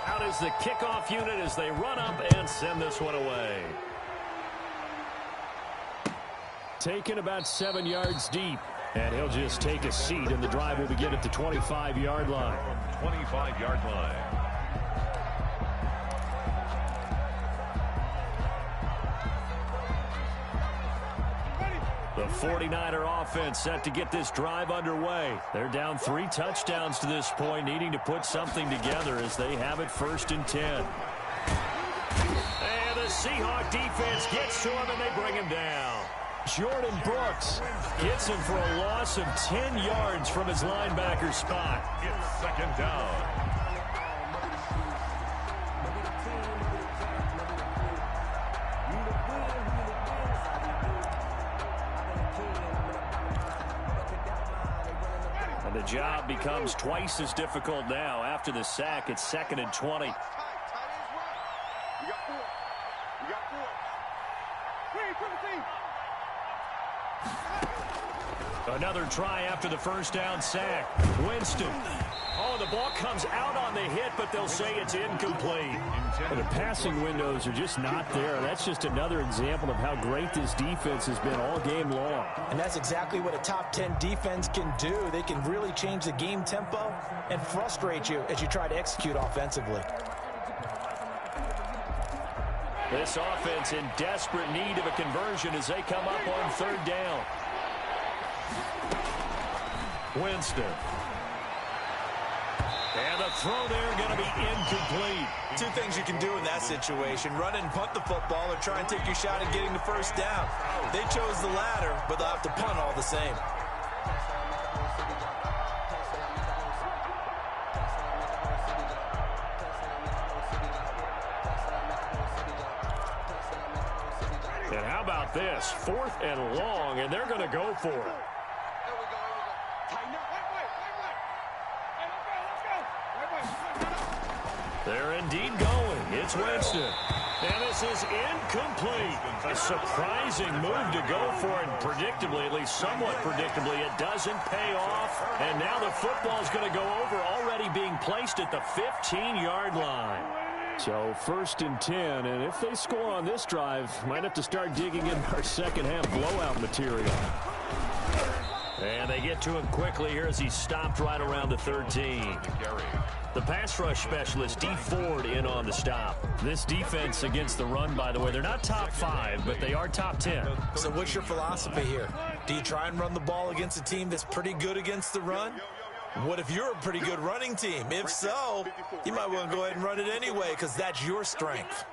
Out is the kickoff unit as they run up and send this one away. Taken about 7 yards deep. And he'll just take a seat, and the drive will begin at the 25-yard line. 25-yard line. The 49er offense set to get this drive underway. They're down 3 touchdowns to this point, needing to put something together as they have it 1st and 10. And the Seahawk defense gets to him, and they bring him down. Jordan Brooks gets him for a loss of 10 yards from his linebacker spot. It's 2nd down. And the job becomes twice as difficult now. After the sack, it's 2nd and 20. Another try after the 1st down sack. Winston. Oh, the ball comes out on the hit, but they'll say it's incomplete. And the passing windows are just not there. That's just another example of how great this defense has been all game long. And that's exactly what a top 10 defense can do. They can really change the game tempo and frustrate you as you try to execute offensively. This offense in desperate need of a conversion as they come up on 3rd down. Winston. And the throw there going to be incomplete. 2 things you can do in that situation. Run and punt the football or try and take your shot at getting the 1st down. They chose the latter, but they'll have to punt all the same. And how about this? 4th and long, and they're going to go for it. They're indeed going. It's Winston. And this is incomplete. A surprising move to go for it. Predictably, at least somewhat predictably, it doesn't pay off. And now the football is going to go over, already being placed at the 15-yard line. So 1st and 10, and if they score on this drive, might have to start digging in our second-half blowout material. And they get to him quickly here as he's stopped right around the 13. The pass rush specialist, D. Ford, in on the stop. This defense against the run, by the way, they're not top 5, but they are top 10. So what's your philosophy here? Do you try and run the ball against a team that's pretty good against the run? What if you're a pretty good running team? If so, you might want to go ahead and run it anyway because that's your strength.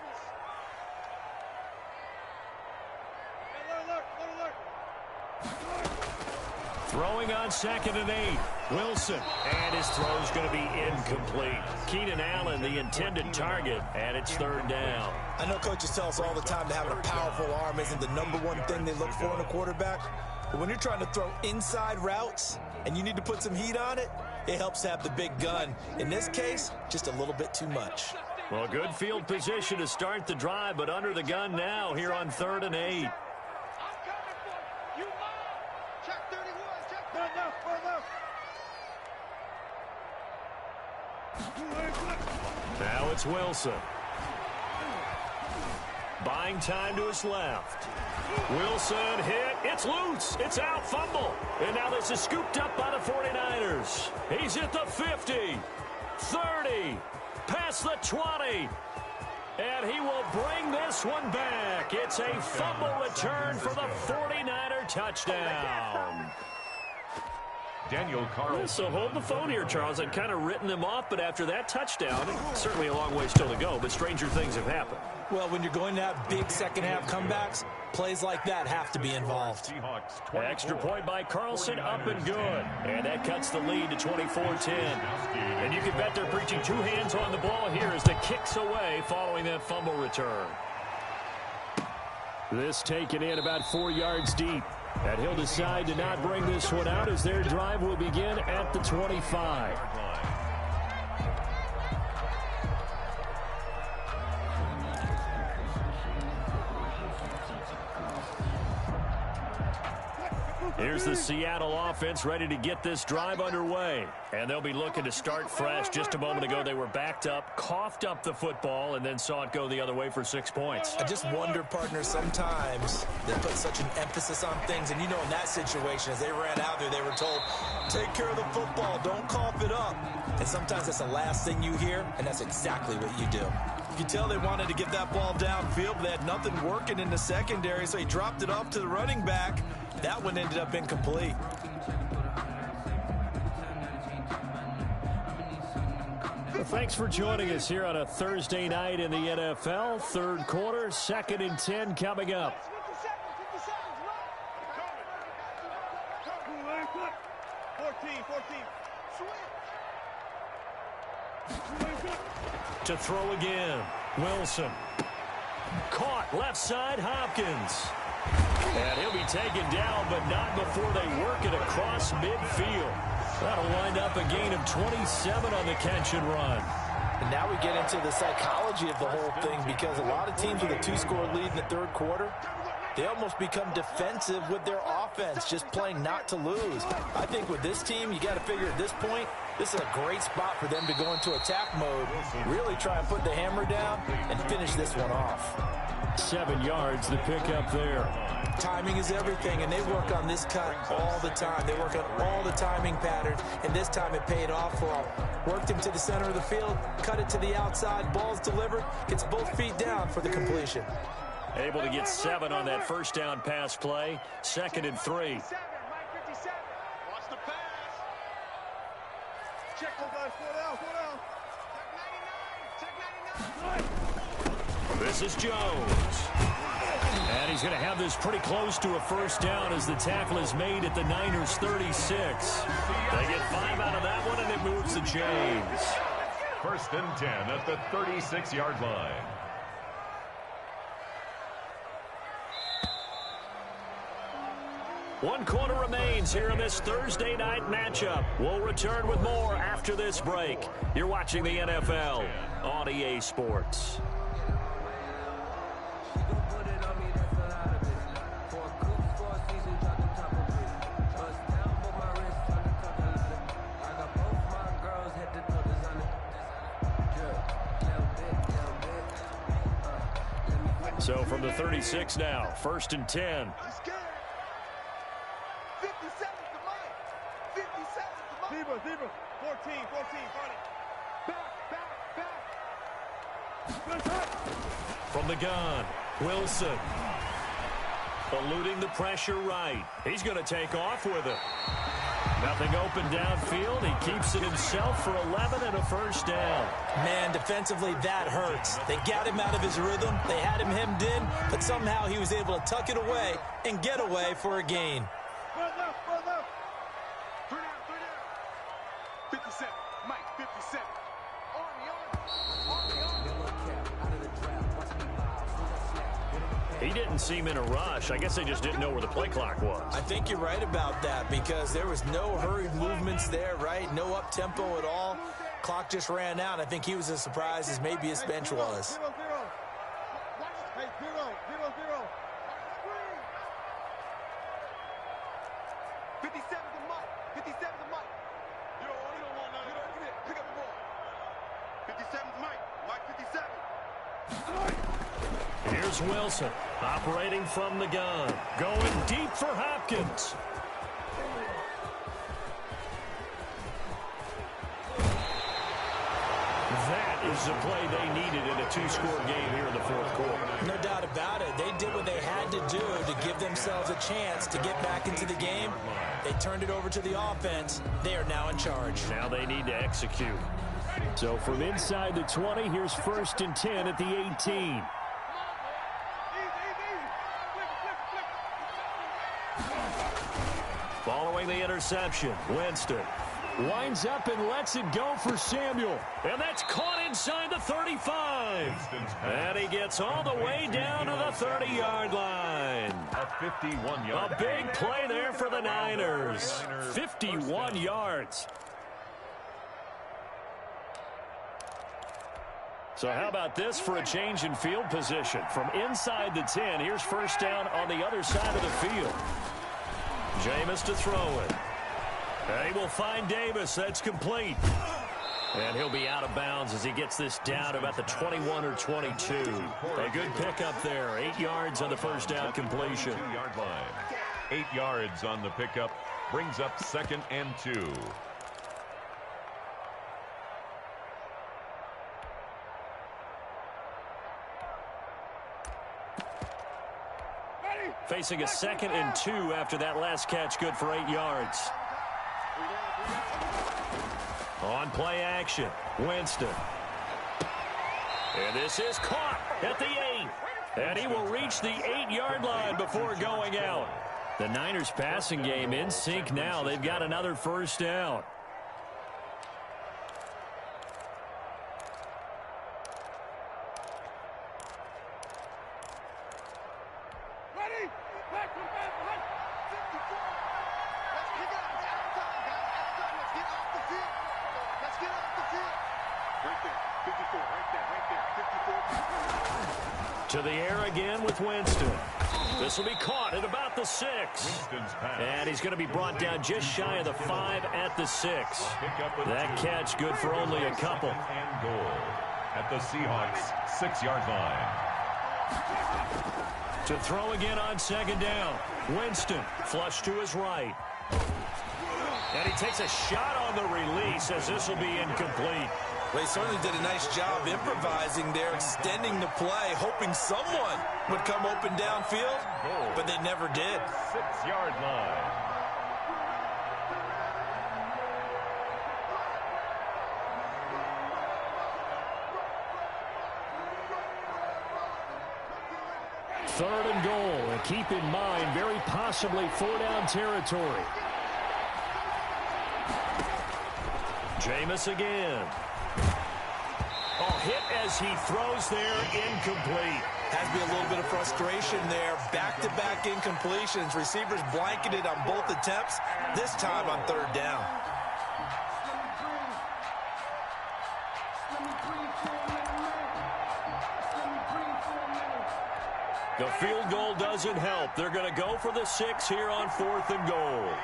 Throwing on 2nd and 8. Wilson. And his throw is going to be incomplete. Keenan Allen, the intended target, and it's 3rd down. I know coaches tell us all the time that having a powerful arm isn't the #1 thing they look for in a quarterback. But when you're trying to throw inside routes and you need to put some heat on it, it helps to have the big gun. In this case, just a little bit too much. Well, good field position to start the drive, but under the gun now here on 3rd and 8. Now it's Wilson. Buying time to his left. Wilson hit. It's loose. It's out. Fumble. And now this is scooped up by the 49ers. He's at the 50. 30. Past the 20. And he will bring this one back. It's a fumble return for the 49er touchdown. Daniel Carlson. So hold the phone here, Charles. I'd kind of written them off, but after that touchdown, certainly a long way still to go, but stranger things have happened. Well, when you're going to have big second-half comebacks, plays like that have to be involved. Extra point by Carlson, up and good. And that cuts the lead to 24-10. And you can bet they're preaching two hands on the ball here as the kick's away following that fumble return. This taken in about 4 yards deep. And he'll decide to not bring this one out as their drive will begin at the 25. Here's the Seattle offense ready to get this drive underway. And they'll be looking to start fresh. Just a moment ago, they were backed up, coughed up the football, and then saw it go the other way for 6 points. I just wonder, partner, sometimes they put such an emphasis on things. And, you know, in that situation, as they ran out there, they were told, take care of the football, don't cough it up. And sometimes that's the last thing you hear, and that's exactly what you do. You can tell they wanted to get that ball downfield, but they had nothing working in the secondary, so he dropped it off to the running back. That one ended up incomplete. Well, thanks for joining us here on a Thursday night in the NFL. Third quarter, 2nd and 10 coming up. To throw again, Wilson. Caught left side, Hopkins. And he'll be taken down, but not before they work it across midfield. That'll wind up a gain of 27 on the catch and run. And now we get into the psychology of the whole thing, because a lot of teams with a 2-score lead in the third quarter, they almost become defensive with their offense, just playing not to lose. I think with this team, you got to figure at this point, this is a great spot for them to go into attack mode, really try and put the hammer down and finish this one off. 7 yards, the pickup there. Timing is everything, and they work on this cut all the time. They work on all the timing patterns, and this time it paid off for them. Worked him to the center of the field, cut it to the outside, ball's delivered, gets both feet down for the completion. Able to get 7 on that first down pass play. 2nd and 3. Watch the pass. Check those guys. Slow down. Check 99. This is Jones. And he's going to have this pretty close to a first down as the tackle is made at the Niners' 36. They get 5 out of that one, and it moves to James. 1st and 10 at the 36-yard line. One quarter remains here in this Thursday night matchup. We'll return with more after this break. You're watching the NFL on EA Sports. So from the 36 now, 1st and 10. Zebra, 14, back. From the gun, Wilson. Eluding the pressure right. He's going to take off with it. Nothing open downfield. He keeps it himself for 11 and a first down. Man, defensively, that hurts. They got him out of his rhythm. They had him hemmed in, but somehow he was able to tuck it away and get away for a gain. 57, Mike, 57. He didn't seem in a rush. I guess they just didn't know where the play clock was. I think you're right about that, because there was no hurried movements there, right? No up-tempo at all. Clock just ran out. I think he was as surprised as maybe his bench was. 0-0. Hey, 0-0. 57 to Mike. 57 to Mike. You don't want none of that. Get it. Pick up the ball. 57 to Mike. Mike 57. Here's Wilson operating from the gun. Going deep for Hopkins. That is the play they needed in a two-score game here in the fourth quarter. No doubt about it. They did what they had to do to give themselves a chance to get back into the game. They turned it over to the offense. They are now in charge. Now they need to execute. So from inside the 20, here's 1st and 10 at the 18. Following the interception, Winston winds up and lets it go for Samuel. And that's caught inside the 35. And he gets all the way down to the 30-yard line. A 51-yard. A big play there for the Niners. 51 yards. So how about this for a change in field position? From inside the 10, here's 1st down on the other side of the field. Jameis to throw it. They will find Davis. That's complete. And he'll be out of bounds as he gets this down about the 21 or 22. A good pickup there. 8 yards on the 1st down completion. 2-yard line. 8 yards on the pickup. Brings up 2nd and 2. Facing a 2nd and 2 after that last catch, good for 8 yards. On play action, Winston. And this is caught at the 8. And he will reach the 8-yard line before going out. The Niners passing game in sync now. They've got another 1st down. To the air again with Winston. This will be caught at about the 6. And he's going to be brought down just shy of the 5 at the 6. That catch good for only a couple. And goal at the Seahawks 6-yard line. To throw again on 2nd down. Winston flush to his right. And he takes a shot on the release as this will be incomplete. They certainly did a nice job improvising there, extending the play, hoping someone would come open downfield, but they never did. 6-yard line. Third and goal, and keep in mind, very possibly 4-down territory. Jameis again. Oh, hit as he throws there, incomplete. Has to be a little bit of frustration there. Back-to-back incompletions. Receivers blanketed on both attempts, this time on 3rd down. The field goal doesn't help. They're going to go for the 6 here on 4th and goal.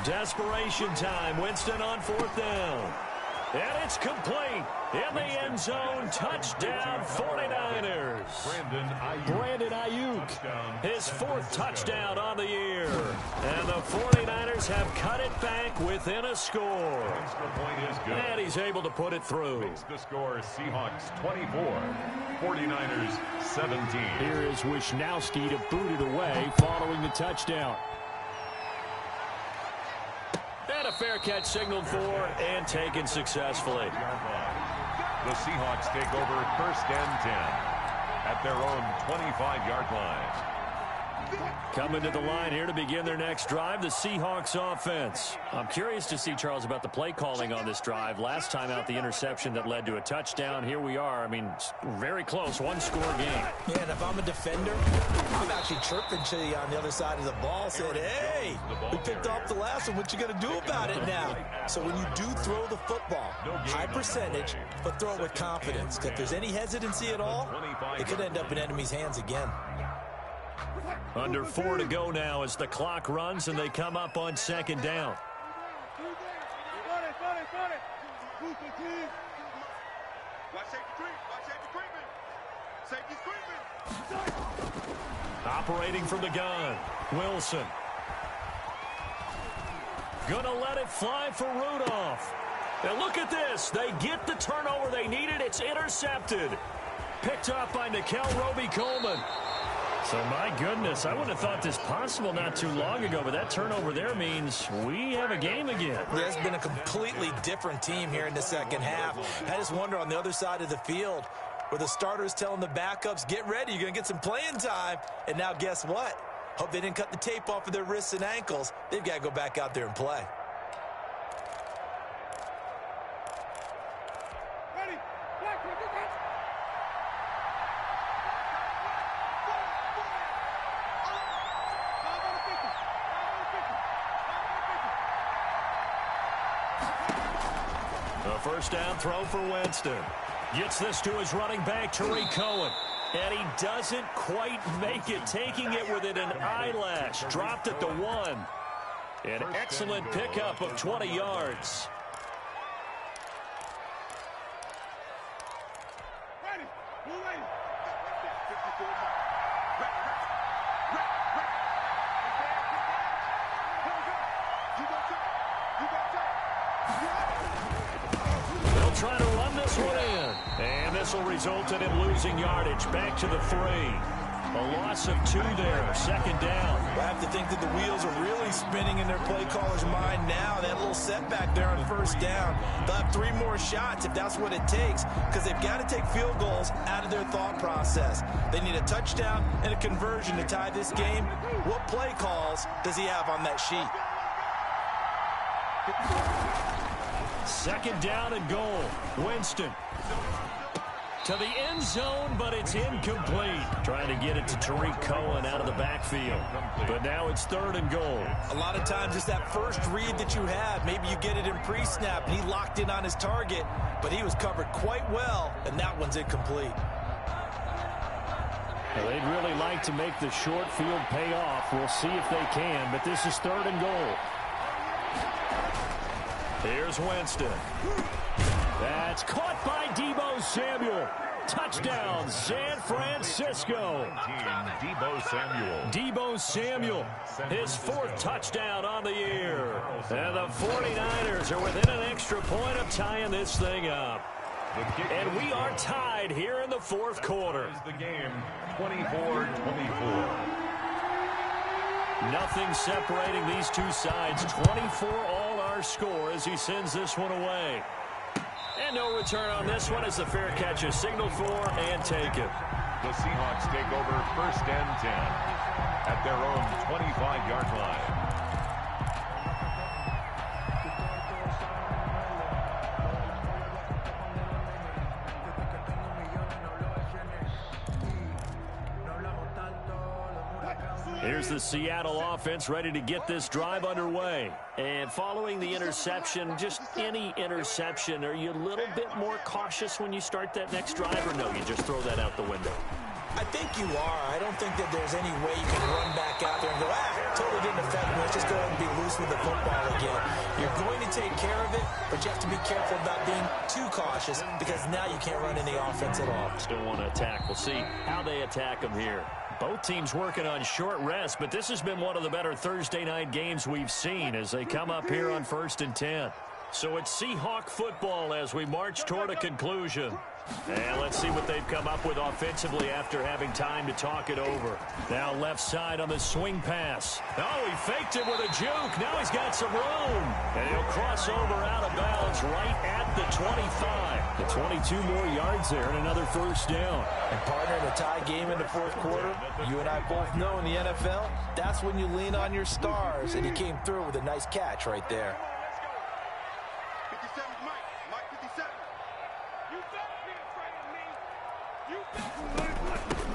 Desperation time. Winston on 4th down. And it's complete. In the end zone. Touchdown 49ers. Brandon Ayuk. His 4th touchdown on the year. And the 49ers have cut it back within a score. And he's able to put it through. Makes the score Seahawks 24. 49ers 17. Here is Wisnowski to boot it away following the touchdown. And a fair catch signaled for and taken successfully. The Seahawks take over 1st and 10 at their own 25-yard line. Coming to the line here to begin their next drive, the Seahawks offense. I'm curious to see, Charles, about the play calling on this drive. Last time out, the interception that led to a touchdown. Here we are. I mean, very close, one-score game. Yeah, and if I'm a defender, I'm actually chirping to you on the other side of the ball, saying, hey, we picked off the last one. What you going to do about it now? So when you do throw the football, high percentage, but throw it with confidence. If there's any hesitancy at all, it could end up in enemy's hands again. Under 4 to go now as the clock runs and they come up on second down. Operating from the gun, Wilson. Gonna let it fly for Rudolph. And look at this. They get the turnover they needed. It's intercepted. Picked up by Nickel Roby-Coleman. So, my goodness, I wouldn't have thought this possible not too long ago, but that turnover there means we have a game again. Yeah, it's been a completely different team here in the second half. I just wonder on the other side of the field where the starters telling the backups, get ready, you're going to get some playing time. And now guess what? Hope they didn't cut the tape off of their wrists and ankles. They've got to go back out there and play. A first down throw for Winston. Gets this to his running back, Tariq Cohen. And he doesn't quite make it, taking it within an eyelash. Dropped at the 1. An excellent pickup of 20 yards. They'll try to run this one in. And this will result in him losing yardage. Back to the 3. A loss of 2 there. Second down. I have to think that the wheels are really spinning in their play caller's mind now. That little setback there on first down. They'll have 3 more shots if that's what it takes, because they've got to take field goals out of their thought process. They need a touchdown and a conversion to tie this game. What play calls does he have on that sheet? Second down and goal. Winston to the end zone, but it's incomplete. Trying to get it to Tariq Cohen out of the backfield. But now it's 3rd and goal. A lot of times it's that first read that you have. Maybe you get it in pre-snap, and he locked in on his target, but he was covered quite well, and that one's incomplete. Well, they'd really like to make the short field pay off. We'll see if they can, but this is 3rd and goal. Here's Winston. That's caught by Deebo Samuel. Touchdown, San Francisco. Deebo Samuel, his 4th touchdown on the year. And the 49ers are within an extra point of tying this thing up. And we are tied here in the 4th quarter. The game, 24-24. Nothing separating these two sides. 24 all our score as he sends this one away. And no return on this one as the fair catch is signaled for and taken. The Seahawks take over 1st and 10 at their own 25-yard line. Here's the Seattle offense ready to get this drive underway. And following the interception, just any interception, are you a little bit more cautious when you start that next drive, or no, you just throw that out the window? I think you are. I don't think that there's any way you can run back out there and go, totally didn't affect me. Let's just go ahead and be loose with the football again. You're going to take care of it, but you have to be careful about being too cautious, because now you can't run any offense at all. Still want to attack. We'll see how they attack them here. Both teams working on short rest, but this has been one of the better Thursday night games we've seen as they come up here on 1st and 10. So it's Seahawk football as we march toward a conclusion. And let's see what they've come up with offensively after having time to talk it over. Now left side on the swing pass. Oh, he faked it with a juke. Now he's got some room. And he'll cross over out of bounds right at the 25. The 22 more yards there and another first down. And partner, in a tie game in the fourth quarter, you and I both know in the NFL, that's when you lean on your stars. And he came through with a nice catch right there.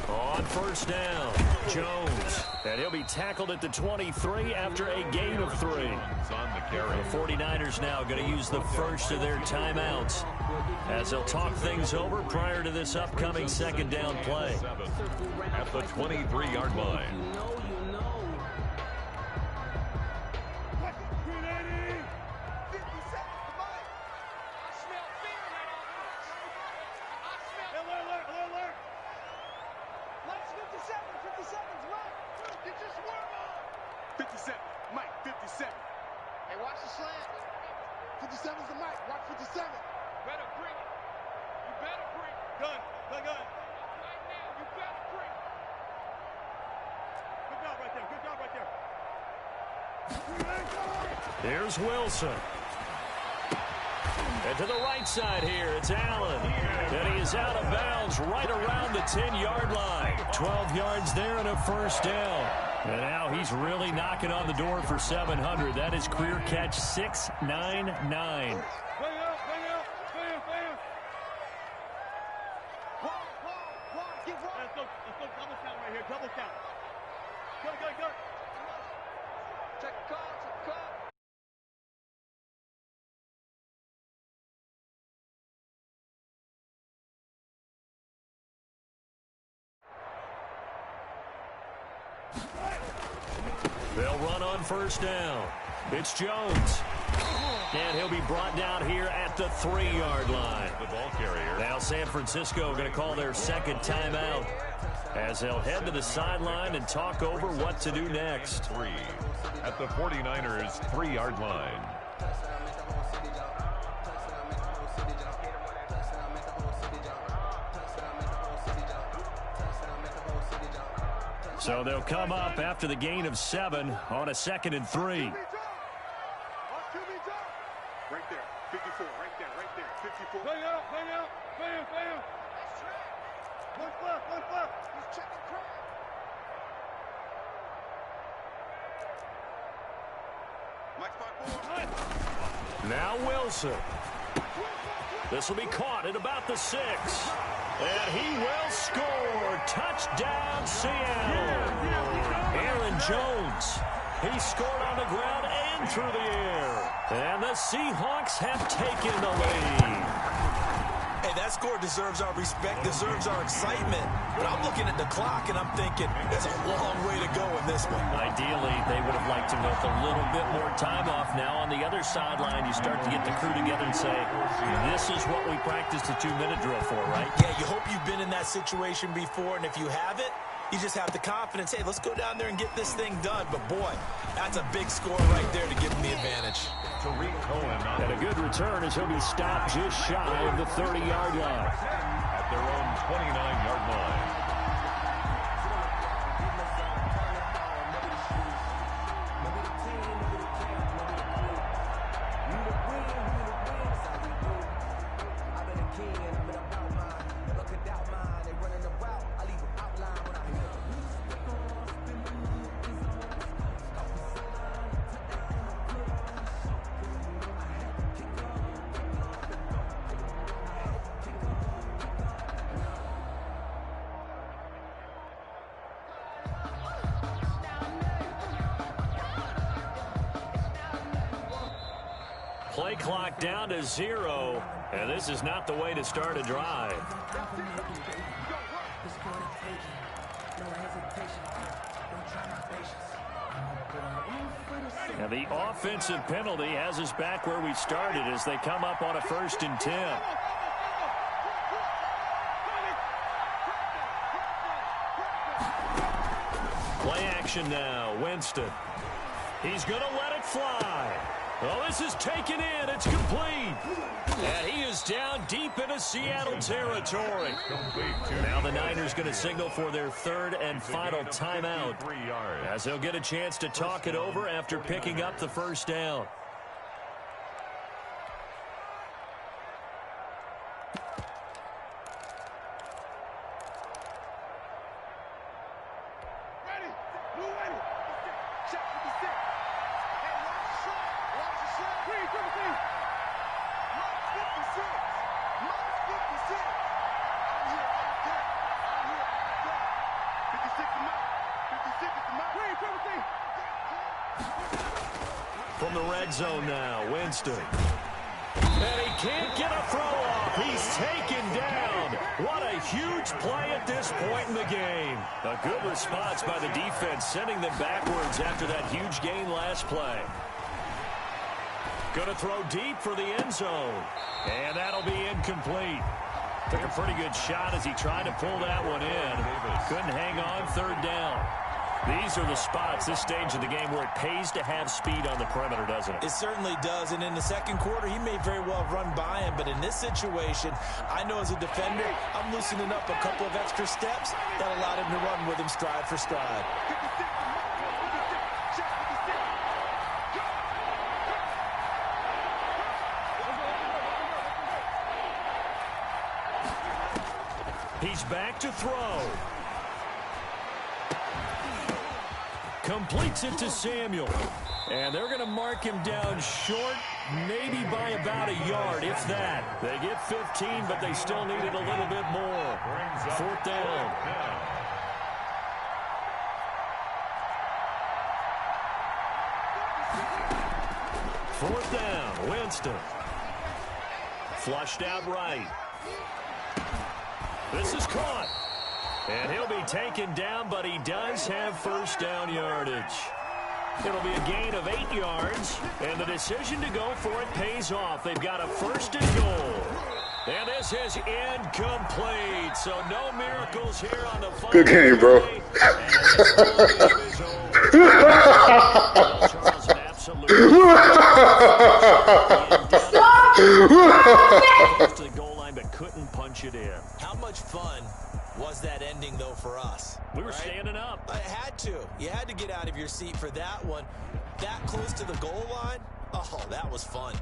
On first down, Jones. And he'll be tackled at the 23 after a gain of 3. The 49ers now going to use the first of their timeouts as they'll talk things over prior to this upcoming second down play. At the 23-yard line. Here's Wilson. And to the right side here, it's Allen. And he is out of bounds right around the 10-yard line. 12 yards there and a first down. And now he's really knocking on the door for 700. That is career catch 699. They'll run on first down. It's Jones. And he'll be brought down here at the 3-yard line. The ball carrier. Now San Francisco going to call their second timeout as they'll head to the sideline and talk over what to do next. 3 at the 49ers 3-yard line. So they'll come up after the gain of 7 on a 2nd and 3. Right there, 54, right there, 54. Bang out, bam. One left. He's checking crap. Mike 5-4. Now Wilson. This will be caught at about the 6. And he will score. Touchdown, Seattle. Aaron Jones. He scored on the ground and through the air. And the Seahawks have taken the lead. Hey, that score deserves our respect, deserves our excitement. But I'm looking at the clock, and I'm thinking there's a long way to go in this one. Ideally, they would have liked to milk a little bit more time off. Now on the other sideline, you start to get the crew together and say, this is what we practiced the 2-minute drill for, right? Yeah, you hope you've been in that situation before, and if you haven't, you just have the confidence, hey, let's go down there and get this thing done. But, boy, that's a big score right there to give them the advantage. And a good return as he'll be stopped just shy of the 30-yard line. At their own 29-yard line. Play clock down to 0, and this is not the way to start a drive. And the offensive penalty has us back where we started as they come up on a 1st and 10. Play action now, Winston. He's going to let it fly. Oh, this is taken in. It's complete. And he is down deep into Seattle territory. Now the Niners going to signal for their third and final timeout, as they'll get a chance to talk it over after picking up the first down. From the red zone now, Winston. And he can't get a throw off. He's taken down. What a huge play at this point in the game. A good response by the defense, sending them backwards after that huge gain last play. Going to throw deep for the end zone. And that'll be incomplete. Took a pretty good shot as he tried to pull that one in. Couldn't hang on, third down. These are the spots, this stage of the game, where it pays to have speed on the perimeter, doesn't it? It certainly does, and in the second quarter, he may very well run by him, but in this situation, I know as a defender, I'm loosening up a couple of extra steps that allowed him to run with him stride for stride. He's back to throw. Completes it to Samuel. And they're going to mark him down short, maybe by about a yard, if that. They get 15, but they still needed a little bit more. Fourth down. Fourth down, Winston. Flushed out right. This is caught. And he'll be taken down, but he does have first down yardage. It'll be a gain of 8 yards, and the decision to go for it pays off. They've got a first and goal. And this is incomplete, so no miracles here on the final. Good game, bro. Charles, an absolute to the goal line, but couldn't punch it in. How much fun was that ending, though, for us? We were standing up. I had to. You had to get out of your seat for that one. That close to the goal line? Oh, that was fun.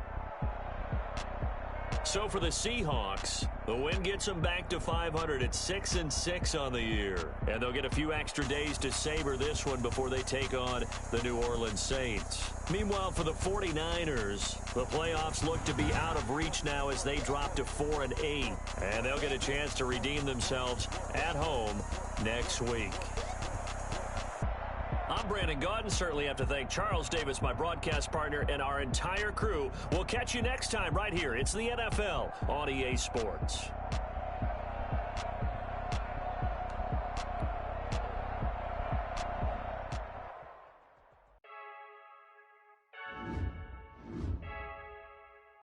So for the Seahawks, the win gets them back to 500 at 6-6 on the year. And they'll get a few extra days to savor this one before they take on the New Orleans Saints. Meanwhile, for the 49ers, the playoffs look to be out of reach now as they drop to 4-8. And they'll get a chance to redeem themselves at home next week. I'm Brandon Gaudin. Certainly have to thank Charles Davis, my broadcast partner, and our entire crew. We'll catch you next time right here. It's the NFL on EA Sports.